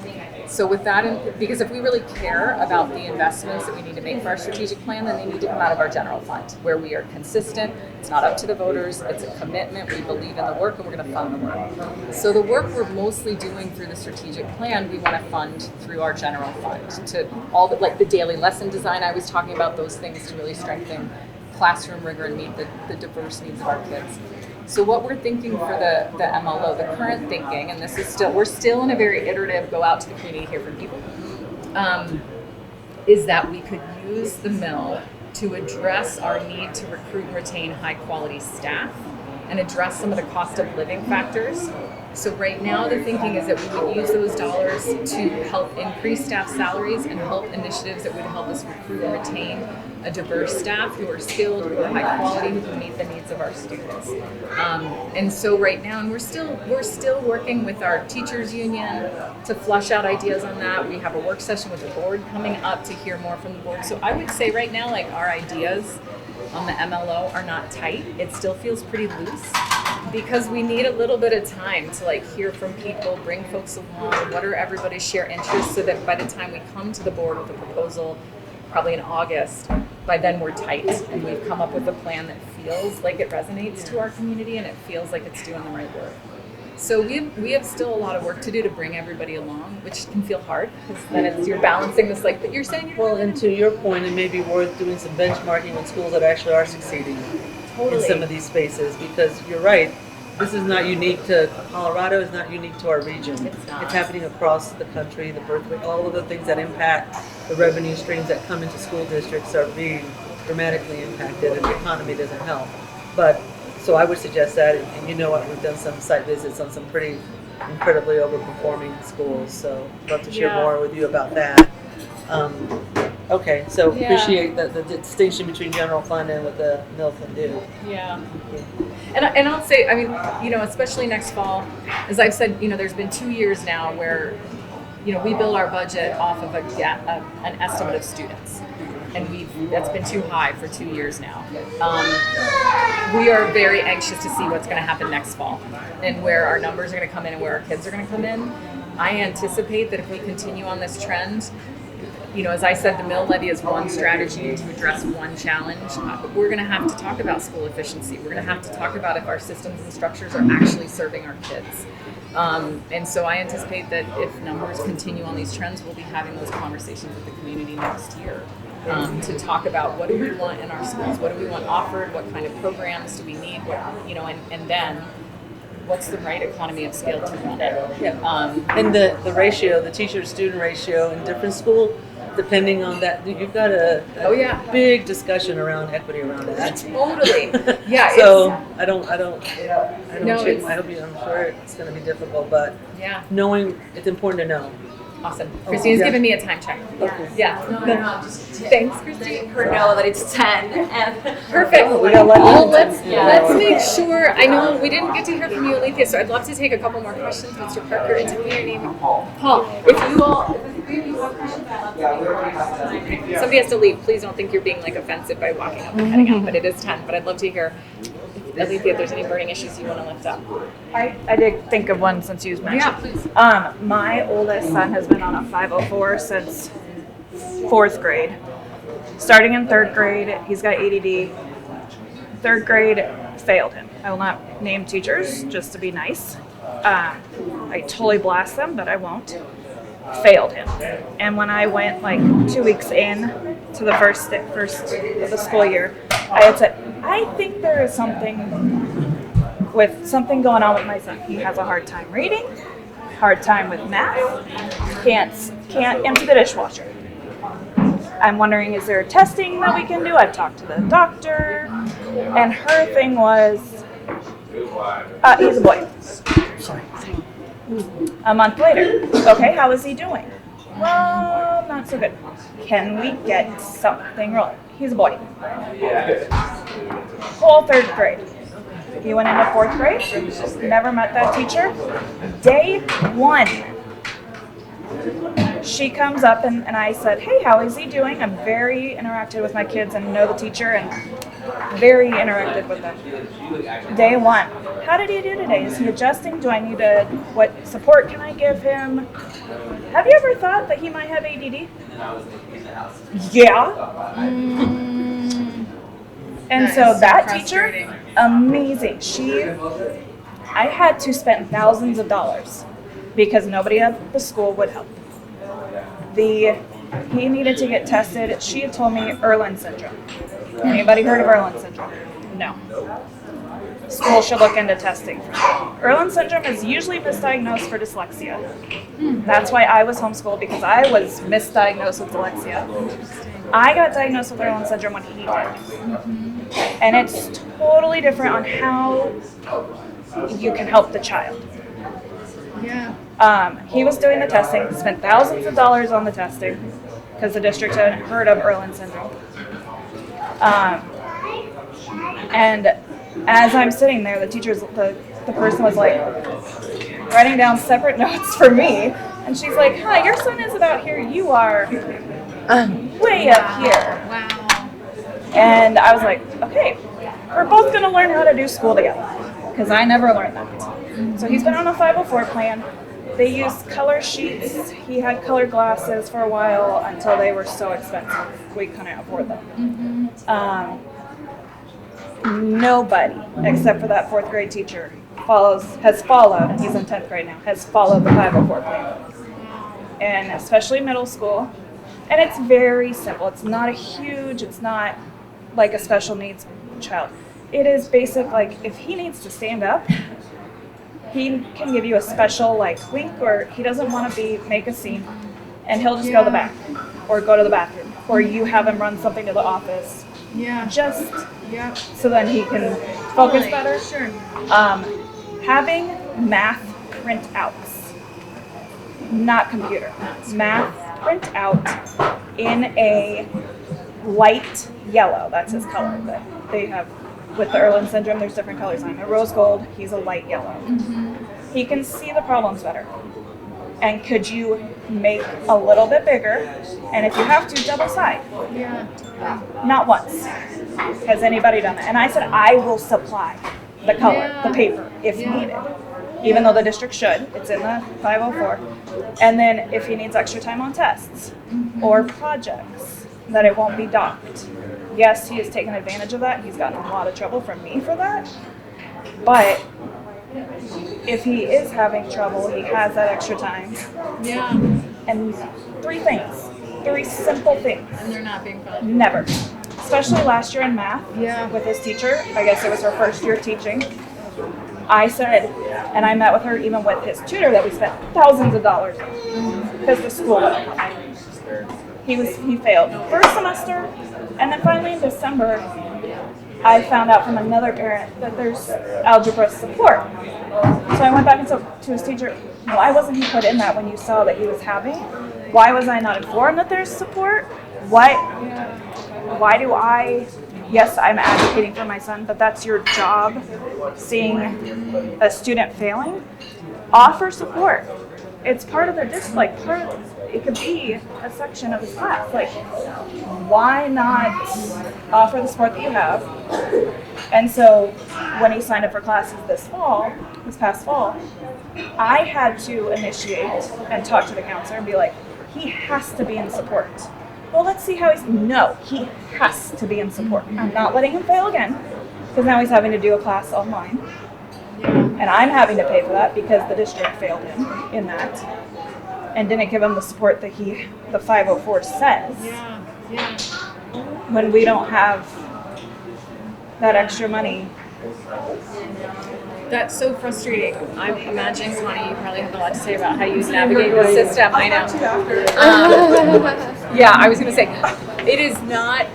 So with that, because if we really care about the investments that we need to make for our strategic plan, then they need to come out of our general fund, where we are consistent. It's not up to the voters. It's a commitment. We believe in the work, and we're going to fund the work. So the work we're mostly doing through the strategic plan, we want to fund through our general fund to all the daily lesson design I was talking about, those things to really strengthen classroom rigor and meet the diverse needs of our kids. So what we're thinking for the MLO, the current thinking, and we're still in a very iterative go out to the community, hear from people, is that we could use the mill to address our need to recruit and retain high quality staff and address some of the cost of living factors. So right now the thinking is that we would use those dollars to help increase staff salaries and help initiatives that would help us recruit and retain a diverse staff who are skilled, who are high quality, who can meet the needs of our students. And so right now, and we're still working with our teachers union to flush out ideas on that. We have a work session with the board coming up to hear more from the board. So I would say right now, our ideas on the MLO are not tight. It still feels pretty loose because we need a little bit of time to hear from people, bring folks along, what are everybody's shared interests, so that by the time we come to the board with a proposal, probably in August, by then we're tight and we've come up with a plan that feels like it resonates to our community and it feels like it's doing the right work. So we have still a lot of work to do to bring everybody along, which can feel hard because then you're balancing this but you're saying and to your point, it may be worth doing some benchmarking on schools that actually are succeeding in some of these spaces, because you're right, this is not unique to Colorado, it's not unique to our region. It's happening across the country. The birth rate, all of the things that impact the revenue streams that come into school districts are being dramatically impacted, and the economy doesn't help. But so I would suggest that, and we've done some site visits on some pretty incredibly overperforming schools. So I'd love to share Yeah. more with you about that. Okay, so Yeah. appreciate the distinction between general fund and what the mill fund do. Yeah. And I'll say, I mean, especially next fall, as I've said, there's been 2 years now where, we build our budget off of an estimate of students. And that's been too high for 2 years now. We are very anxious to see what's going to happen next fall and where our numbers are going to come in and where our kids are going to come in. I anticipate that if we continue on this trend, as I said, the mill levy is one strategy to address one challenge. We're going to have to talk about school efficiency. We're going to have to talk about if our systems and structures are actually serving our kids. And so I anticipate that if numbers continue on these trends, we'll be having those conversations with the community next year to talk about what do we want in our schools, what do we want offered, what kind of programs do we need, and then what's the right economy of scale to run it. Yeah. And the ratio, the teacher-student ratio in different schools, depending on that, you've got a big discussion around equity around that. Totally. Yeah. So I don't. No, I'm sure it's going to be difficult, but knowing it's important to know. Awesome. Christine's giving me a time check. Okay. Yeah. No, just thanks, Christine. Her know that it's 10 and perfect. We got Let's make sure. I know we didn't get to hear from you, Alethea, so I'd love to take a couple more questions. Mr. Parker, and tell me your name. Paul. If you all, somebody has to leave. Please don't think you're being offensive by walking up and heading out. But it is 10. But I'd love to hear, Alethea, if there's any burning issues you want to lift up. I did think of one since you mentioned. Yeah, please. My oldest son has been on a 504 since 4th grade. Starting in 3rd grade, he's got ADD. 3rd grade failed him. I will not name teachers just to be nice. I totally blast them, but I won't. Failed him. And when I went 2 weeks in to the first of the school year, I had said, I think there is something going on with my son. He has a hard time reading, hard time with math, can't empty the dishwasher. I'm wondering, is there testing that we can do? I've talked to the doctor, and her thing was, he's a boy. A month later, okay, how is he doing? Well, not so good. Can we get something rolling? He's a boy. Whole 3rd grade. He went into 4th grade, never met that teacher. Day 1, she comes up and I said, hey, how is he doing? I'm very interactive with my kids and know the teacher and very interactive with them. Day 1, how did he do today? Is he adjusting? Do I need what support can I give him? Have you ever thought that he might have ADD? Yeah. And Nice. so that Frustrating. teacher, amazing. I had to spend thousands of dollars because nobody at the school would help. He needed to get tested. She had told me Erland syndrome. Anybody heard of Erland syndrome? No. School should look into testing. Erland syndrome is usually misdiagnosed for dyslexia. That's why I was homeschooled, because I was misdiagnosed with dyslexia. I got diagnosed with Erland syndrome when he did. And it's totally different on how you can help the child. Yeah. He was doing the testing, spent thousands of dollars on the testing because the district hadn't heard of Erland syndrome. And as I'm sitting there, the person was writing down separate notes for me, and she's like, "Hi, your son is about here. You are way up here." Wow. And I was like, "Okay, we're both going to learn how to do school together," because I never learned that. So he's been on a 504 plan. They use color sheets. He had colored glasses for a while until they were so expensive we couldn't afford them. Nobody, except for that 4th grade teacher, has followed, and he's in 10th grade now, has followed the 504 plan. And especially middle school. And it's very simple. It's not it's not like a special needs child. It is basic, if he needs to stand up, he can give you a special wink, or he doesn't want to make a scene, and he'll just go to the back or go to the bathroom, or you have him run something to the office. Yeah. Just so then he can focus better. Sure. Having math printouts, not computer, math printout in a light yellow. That's his color that they have with the Irlen syndrome. There's different colors on him. A rose gold, he's a light yellow. He can see the problems better. And could you make a little bit bigger? And if you have to, double side. Yeah. Not once has anybody done that. And I said, I will supply the color, the paper, if needed. Even though the district should. It's in the 504. And then if he needs extra time on tests or projects, that it won't be docked. Yes, he has taken advantage of that. He's gotten a lot of trouble from me for that. But if he is having trouble, he has that extra time. Yeah. And 3 things. 3 simple things. And they're not being fun. Never. Especially last year in math with his teacher. I guess it was her first year teaching. I said, and I met with her even with his tutor that we spent thousands of dollars on because the school wouldn't come. He failed first semester, and then finally in December, I found out from another parent that there's algebra support. So I went back and said to his teacher, why wasn't he put in that when you saw that he was having? Why was I not informed that there's support? Why do I, yes, I'm advocating for my son, but that's your job, seeing a student failing. Offer support. It's part of their it could be a section of his class. Like, why not offer the support that you have? And so when he signed up for classes this past fall, I had to initiate and talk to the counselor and be like, he has to be in support. Well, let's see how he has to be in support. I'm not letting him fail again, because now he's having to do a class online. And I'm having to pay for that because the district failed him in that and didn't give him the support that the 504 says. When we don't have that extra money. That's so frustrating. I'm imagining, Connie, you probably have a lot to say about how you navigate the system. I know. Yeah, I was going to say, it is not,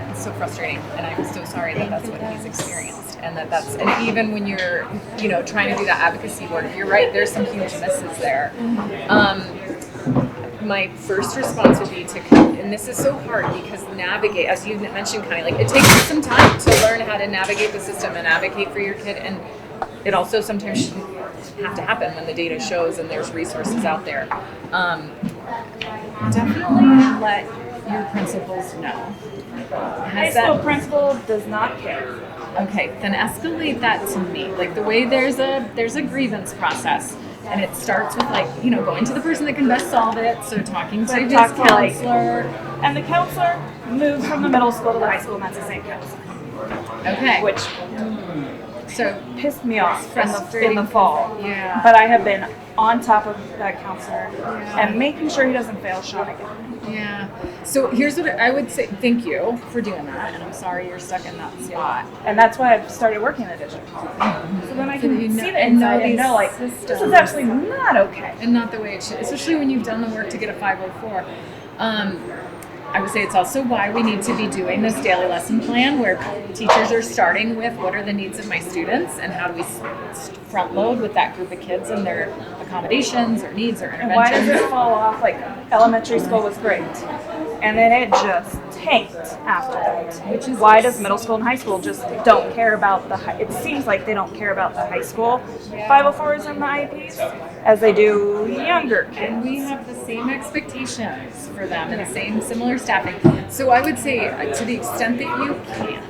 it's so frustrating, and I'm so sorry that that's what he's experienced, and and even when you're, trying to do that advocacy work, you're right, there's some huge misses there. My first response would be and this is so hard because navigate, as you mentioned, Connie, like it takes some time to learn how to navigate the system and advocate for your kid, and it also sometimes shouldn't have to happen when the data shows and there's resources out there. Definitely let your principals know. High school principal does not care. Okay, then escalate that to me. Like the way there's a grievance process. And it starts with going to the person that can best solve it. So talking to his counselor. And the counselor moved from the middle school to the high school, and that's the same counselor. Okay. Which pissed me off in the fall. Yeah. But I have been on top of that counselor and making sure he doesn't fail Sean again. Yeah. So here's what I would say. Thank you for doing that, and I'm sorry you're stuck in that spot. And that's why I've started working in the district. So then I can see the inside and know, like, this is absolutely not okay. And not the way it should, especially when you've done the work to get a 504. I would say it's also why we need to be doing this daily lesson plan where teachers are starting with what are the needs of my students and how do we front load with that group of kids and their accommodations or needs or interventions. And why does it fall off? Like, elementary school was great, and then it just tanked after that. Which is why does middle school and high school just don't care about it seems like they don't care about the high school 504s and the IEPs as they do younger kids. And we have the same expectations for them and the same similar staffing. So I would say to the extent that you can,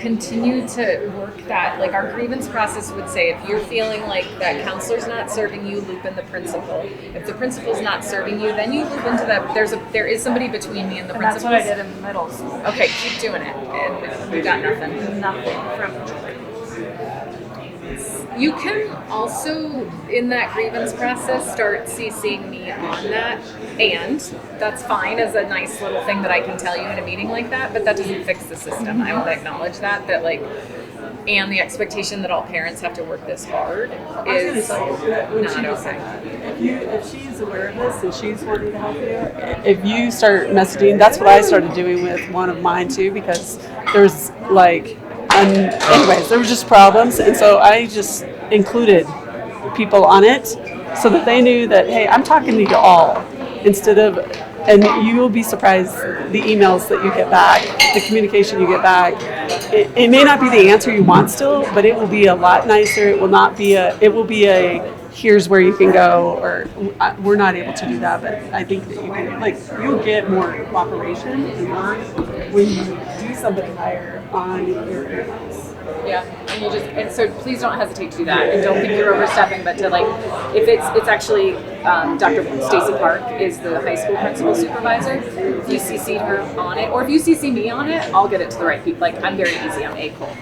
continue to work that, like our grievance process would say, if you're feeling like that counselor's not serving you, loop in the principal. If the principal's not serving you, then you loop into that. There is somebody between me and the principal. That's what I did in middle school. Okay, keep doing it. And we got nothing. Nothing from You can also, in that grievance process, start CCing me on that, and that's fine as a nice little thing that I can tell you in a meeting like that, but that doesn't fix the system. I will acknowledge that and the expectation that all parents have to work this hard is not okay. If she's aware of this and she's wanting to help you, if you start messaging, that's what I started doing with one of mine too, because there's anyways, there were just problems, and so I just included people on it so that they knew that, hey, I'm talking to you all, instead of, and you will be surprised the emails that you get back, the communication you get back. It may not be the answer you want still, but it will be a lot nicer. It will be a here's where you can go, or we're not able to do that, but I think that you can, like, you'll get more cooperation and work when you do somebody higher on your emails. Yeah, and so please don't hesitate to do that, and don't think you're overstepping, but to, like, if it's actually Dr. Stacy Park is the high school principal supervisor. If you CC'd her on it, or if you CC me on it, I'll get it to the right people. Like, I'm very easy, I'm A-Cole.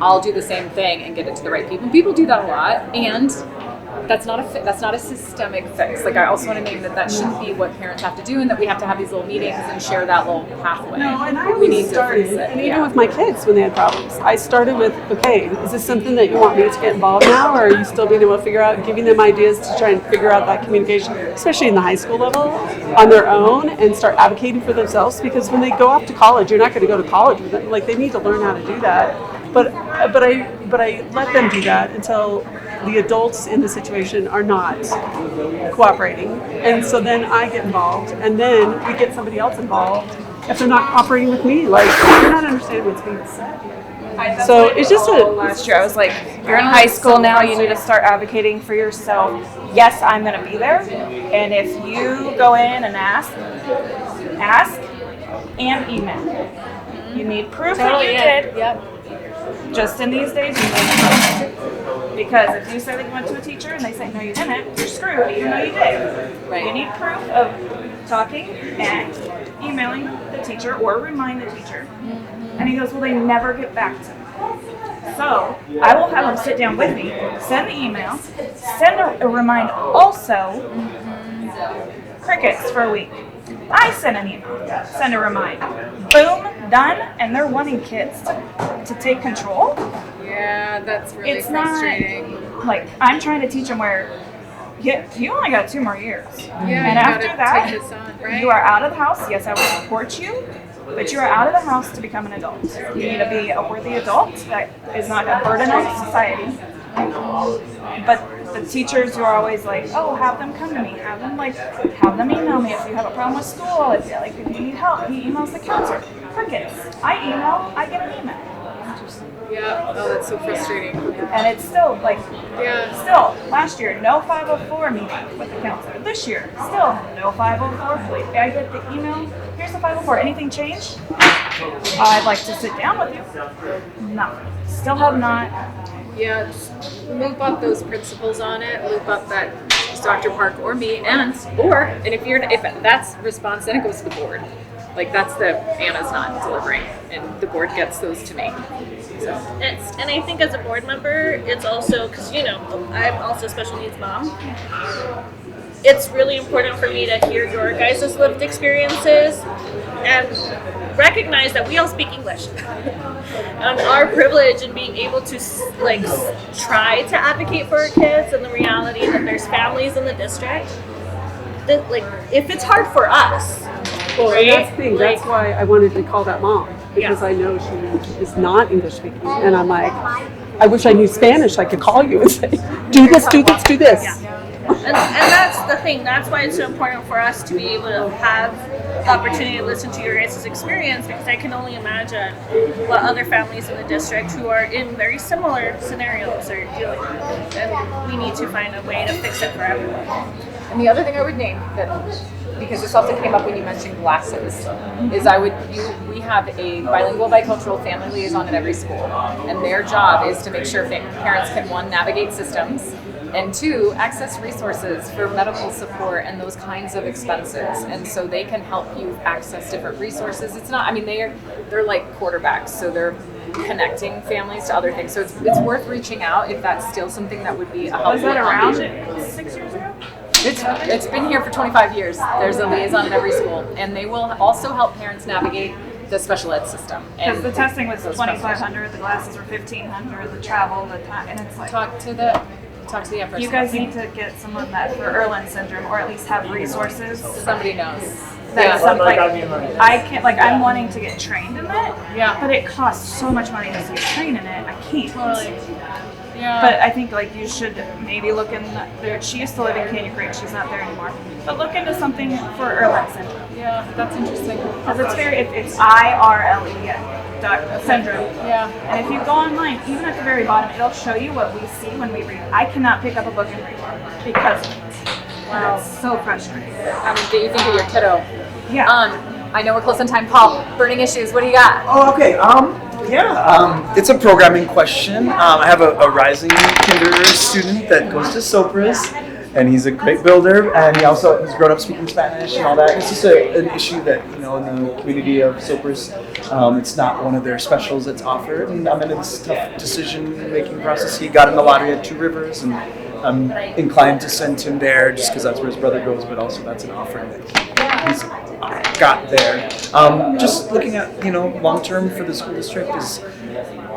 I'll do the same thing and get it to the right people. And people do that a lot, and that's not a systemic fix. Like, I also want to name that shouldn't be what parents have to do, and that we have to have these little meetings and share that little pathway. No, and I always started, and even with my kids when they had problems, I started with, okay, is this something that you want me to get involved now, or are you still being able to figure out, giving them ideas to try and figure out that communication, especially in the high school level, on their own, and start advocating for themselves, because when they go off to college, you're not going to go to college with them. Like, they need to learn how to do that. But I let them do that until the adults in the situation are not cooperating, and so then I get involved, and then we get somebody else involved if they're not cooperating with me. Like, you're not understanding what's being said. So it's just last year I was like, you're in high school now, you need to start advocating for yourself. Yes, I'm going to be there, and if you go in and ask and email. You need proof that you did. Yep. Just in these days, you need proof. Because if you say that you went to a teacher and they say, no, you didn't, you're screwed, even though you did. Right. You need proof of talking and emailing the teacher or remind the teacher. Mm-hmm. And he goes, well, they never get back to me. So I will have them sit down with me, send the email, send a remind also, crickets for a week. I send an email, send a remind. Boom, done, and they're wanting kids to take control. Yeah, that's really it's frustrating. Not like I'm trying to teach them where you only got 2 more years. Yeah, and after that, take this on, right? you are out of the house. Yes, I will support you, but you are out of the house to become an adult. You need to be a worthy adult that is not a burden on society. But the teachers who are always like, oh, have them come to me, have them email me if you have a problem with school, if you need help, he emails the counselor. Crickets. I email, I get an email. Yeah, oh, that's so frustrating. And it's still last year, no 504 meeting with the counselor. This year, still no 504. Please. I get the email, here's the 504. Anything changed? I'd like to sit down with you. Nothing. Still have not. Yeah, loop up those principals on it, loop up that Dr. Park or me, and if that's response, then it goes to the board. Like, that's Anna's not delivering, and the board gets those to me. So. And I think as a board member, it's also, because, I'm also a special needs mom. It's really important for me to hear your guys' lived experiences and recognize that we all speak English. And our privilege in being able to try to advocate for our kids, and the reality that there's families in the district that, if it's hard for us. Well, right? and that's the thing. That's why I wanted to call that mom, because I know she is not English speaking, and I'm like, I wish I knew Spanish. I could call you and say, do this, do this, do this. Yeah. And that's the thing. That's why it's so important for us to be able to have the opportunity to listen to your guys' experience, because I can only imagine what other families in the district who are in very similar scenarios are dealing with. And we need to find a way to fix it for everyone. And the other thing I would name, because this also came up when you mentioned glasses, is we have a bilingual bicultural family liaison at every school, and their job is to make sure parents can, 1, navigate systems, and 2, access resources for medical support and those kinds of expenses. And so they can help you access different resources. It's not, they're like quarterbacks, so they're connecting families to other things. So it's worth reaching out if that's still something that would be a helpful. Was that around 6 years ago? It's been here for 25 years. There's a liaison at every school, and they will also help parents navigate the special ed system. Because the testing was $2,500, the glasses were $1,500, the travel, the time, and it's like talk to the You guys need to get someone that for Erland syndrome, or at least have resources. Somebody knows. That's Like, something I mean, like, I can't, like, I'm wanting to get trained in it, Yeah. but it costs so much money just to get trained in it. I can't. Totally. Yeah. But I think like you should maybe look in there. She used to live in Canyon Creek. She's not there anymore. But look into something for Irlen syndrome. Yeah, that's interesting. Because it's IRLE syndrome. Yeah. And if you go online, even at the very bottom, it'll show you what we see when we read. I cannot pick up a book and read because of it. Wow. It's so frustrating. Do you think of your kiddo? Yeah. I know we're close on time. Paul, burning issues. What do you got? Oh, okay. It's a programming question. I have a rising kindergarten student that goes to Sopris, and he's a great builder, and he's grown up speaking Spanish and all that. It's just an issue that, in the community of Sopris, it's not one of their specials that's offered, and I'm in this tough decision-making process. He got in the lottery at Two Rivers, and I'm inclined to send him there just because that's where his brother goes, but also that's an offering that he's got there. Just looking at, long-term for the school district is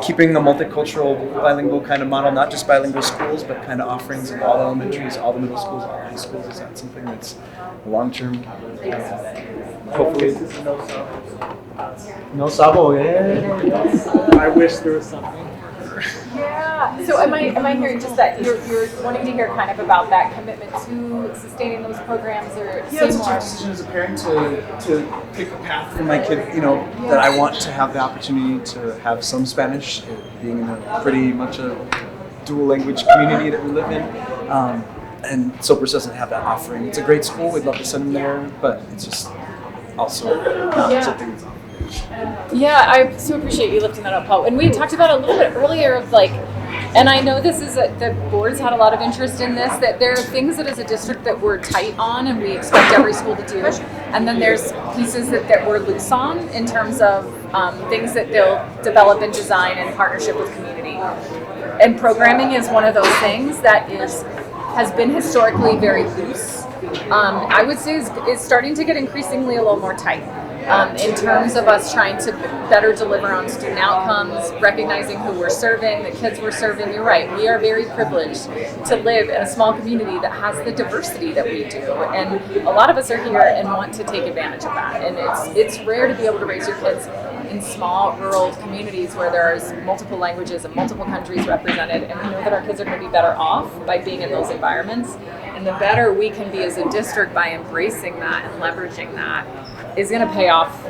keeping a multicultural, bilingual kind of model, not just bilingual schools, but kind of offerings in all elementaries, all the middle schools, all high schools. Is that something that's long-term? Hopefully. No sabo, yeah. I wish there was something. Yeah. So am I hearing just that you're wanting to hear kind of about that commitment to sustaining those programs, or Yeah, it's a tough decision as a parent to pick a path for my kid, that I want to have the opportunity to have some Spanish, being in a pretty much a dual language community that we live in. And Sopris doesn't have that offering. It's a great school, we'd love to send him there, but it's just also not something that's offered. Yeah, I so appreciate you lifting that up, Paul. And we had talked about a little bit earlier of and I know this is the board's had a lot of interest in this, that there are things that as a district that we're tight on and we expect every school to do. And then there's pieces that we're loose on in terms of things that they'll develop and design in partnership with community. And programming is one of those things that has been historically very loose. I would say is starting to get increasingly a little more tight. In terms of us trying to better deliver on student outcomes, recognizing who we're serving, the kids we're serving. You're right, we are very privileged to live in a small community that has the diversity that we do. And a lot of us are here and want to take advantage of that. And it's rare to be able to raise your kids in small rural communities where there's multiple languages and multiple countries represented. And we know that our kids are going to be better off by being in those environments. And the better we can be as a district by embracing that and leveraging that is going to pay off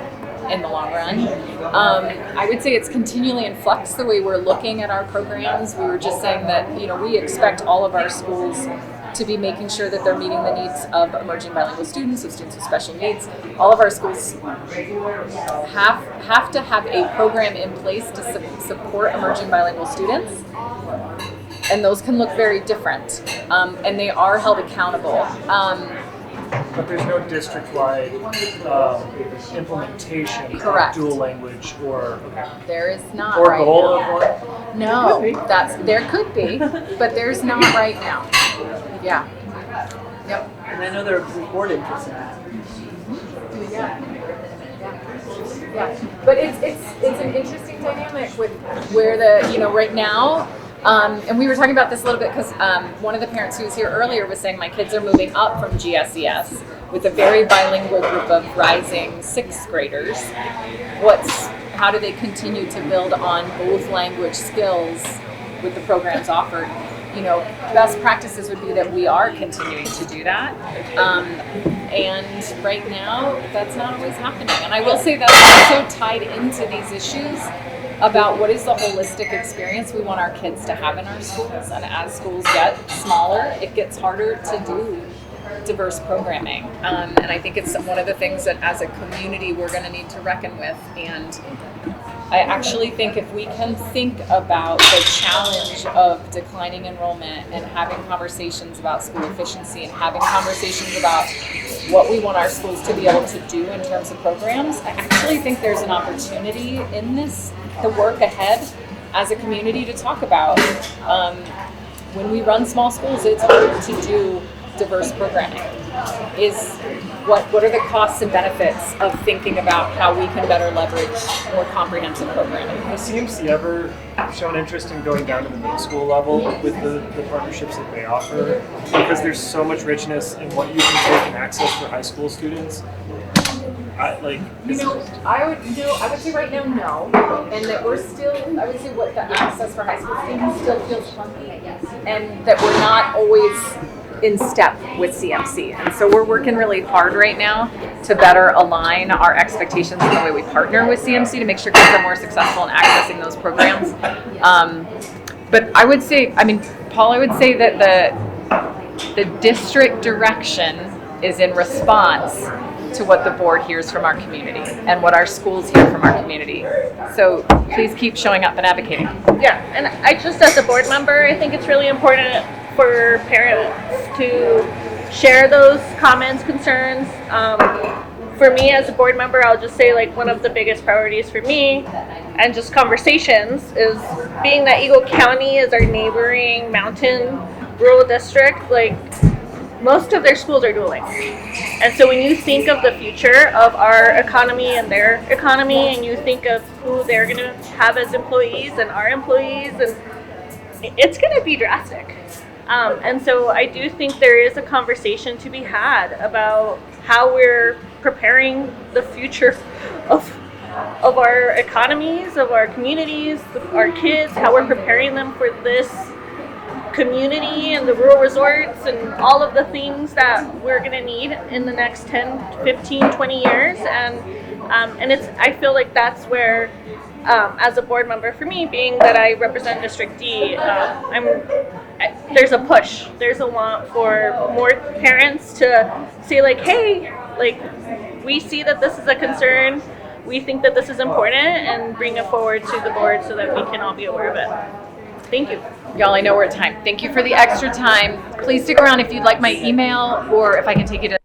in the long run. I would say it's continually in flux the way we're looking at our programs. We were just saying that, we expect all of our schools to be making sure that they're meeting the needs of emerging bilingual students, of students with special needs. All of our schools have to have a program in place to support emerging bilingual students. And those can look very different, and they are held accountable. But there's no district-wide implementation Correct. of dual language There is not or right goal now. of one. No, there could be, but there's not right now. Yeah. Yep. And I know there are board interest in that. Yeah. But it's an interesting dynamic with where right now. And we were talking about this a little bit because one of the parents who was here earlier was saying my kids are moving up from GSES with a very bilingual group of rising sixth graders. How do they continue to build on both language skills with the programs offered? Best practices would be that we are continuing to do that. And right now, that's not always happening. And I will say that's also tied into these issues about what is the holistic experience we want our kids to have in our schools. And as schools get smaller, it gets harder to do diverse programming. And I think it's one of the things that as a community we're going to need to reckon with. And I actually think if we can think about the challenge of declining enrollment and having conversations about school efficiency and having conversations about what we want our schools to be able to do in terms of programs, I actually think there's an opportunity in the work ahead as a community to talk about. When we run small schools, it's hard to do diverse programming. What are the costs and benefits of thinking about how we can better leverage more comprehensive programming? Has CMC ever shown interest in going down to the middle school level with the partnerships that they offer? Because there's so much richness in what you can take and access for high school students. I like. I would say right now no, and that we're still. I would say what the access for high school students still feels funky, and that we're not always in step with CMC. And so we're working really hard right now to better align our expectations in the way we partner with CMC to make sure kids are more successful in accessing those programs. But I would say, Paul, I would say that the district direction is in response to what the board hears from our community and what our schools hear from our community. So please keep showing up and advocating. Yeah, and I just, as a board member, I think it's really important for parents to share those comments, concerns. For me as a board member, I'll just say like one of the biggest priorities for me and just conversations is being that Eagle County is our neighboring mountain rural district, like most of their schools are dual language. And so when you think of the future of our economy and their economy, and you think of who they're going to have as employees and our employees, and it's going to be drastic. And so I do think there is a conversation to be had about how we're preparing the future of our economies, of our communities, our kids, how we're preparing them for this community and the rural resorts and all of the things that we're going to need in the next 10, 15, 20 years. And it's, I feel like that's where, as a board member, for me, being that I represent District D, there's a push. There's a want for more parents to say like, hey, like, we see that this is a concern. We think that this is important, and bring it forward to the board so that we can all be aware of it. Thank you. Y'all, I know we're at time. Thank you for the extra time. Please stick around if you'd like my email, or if I can take you to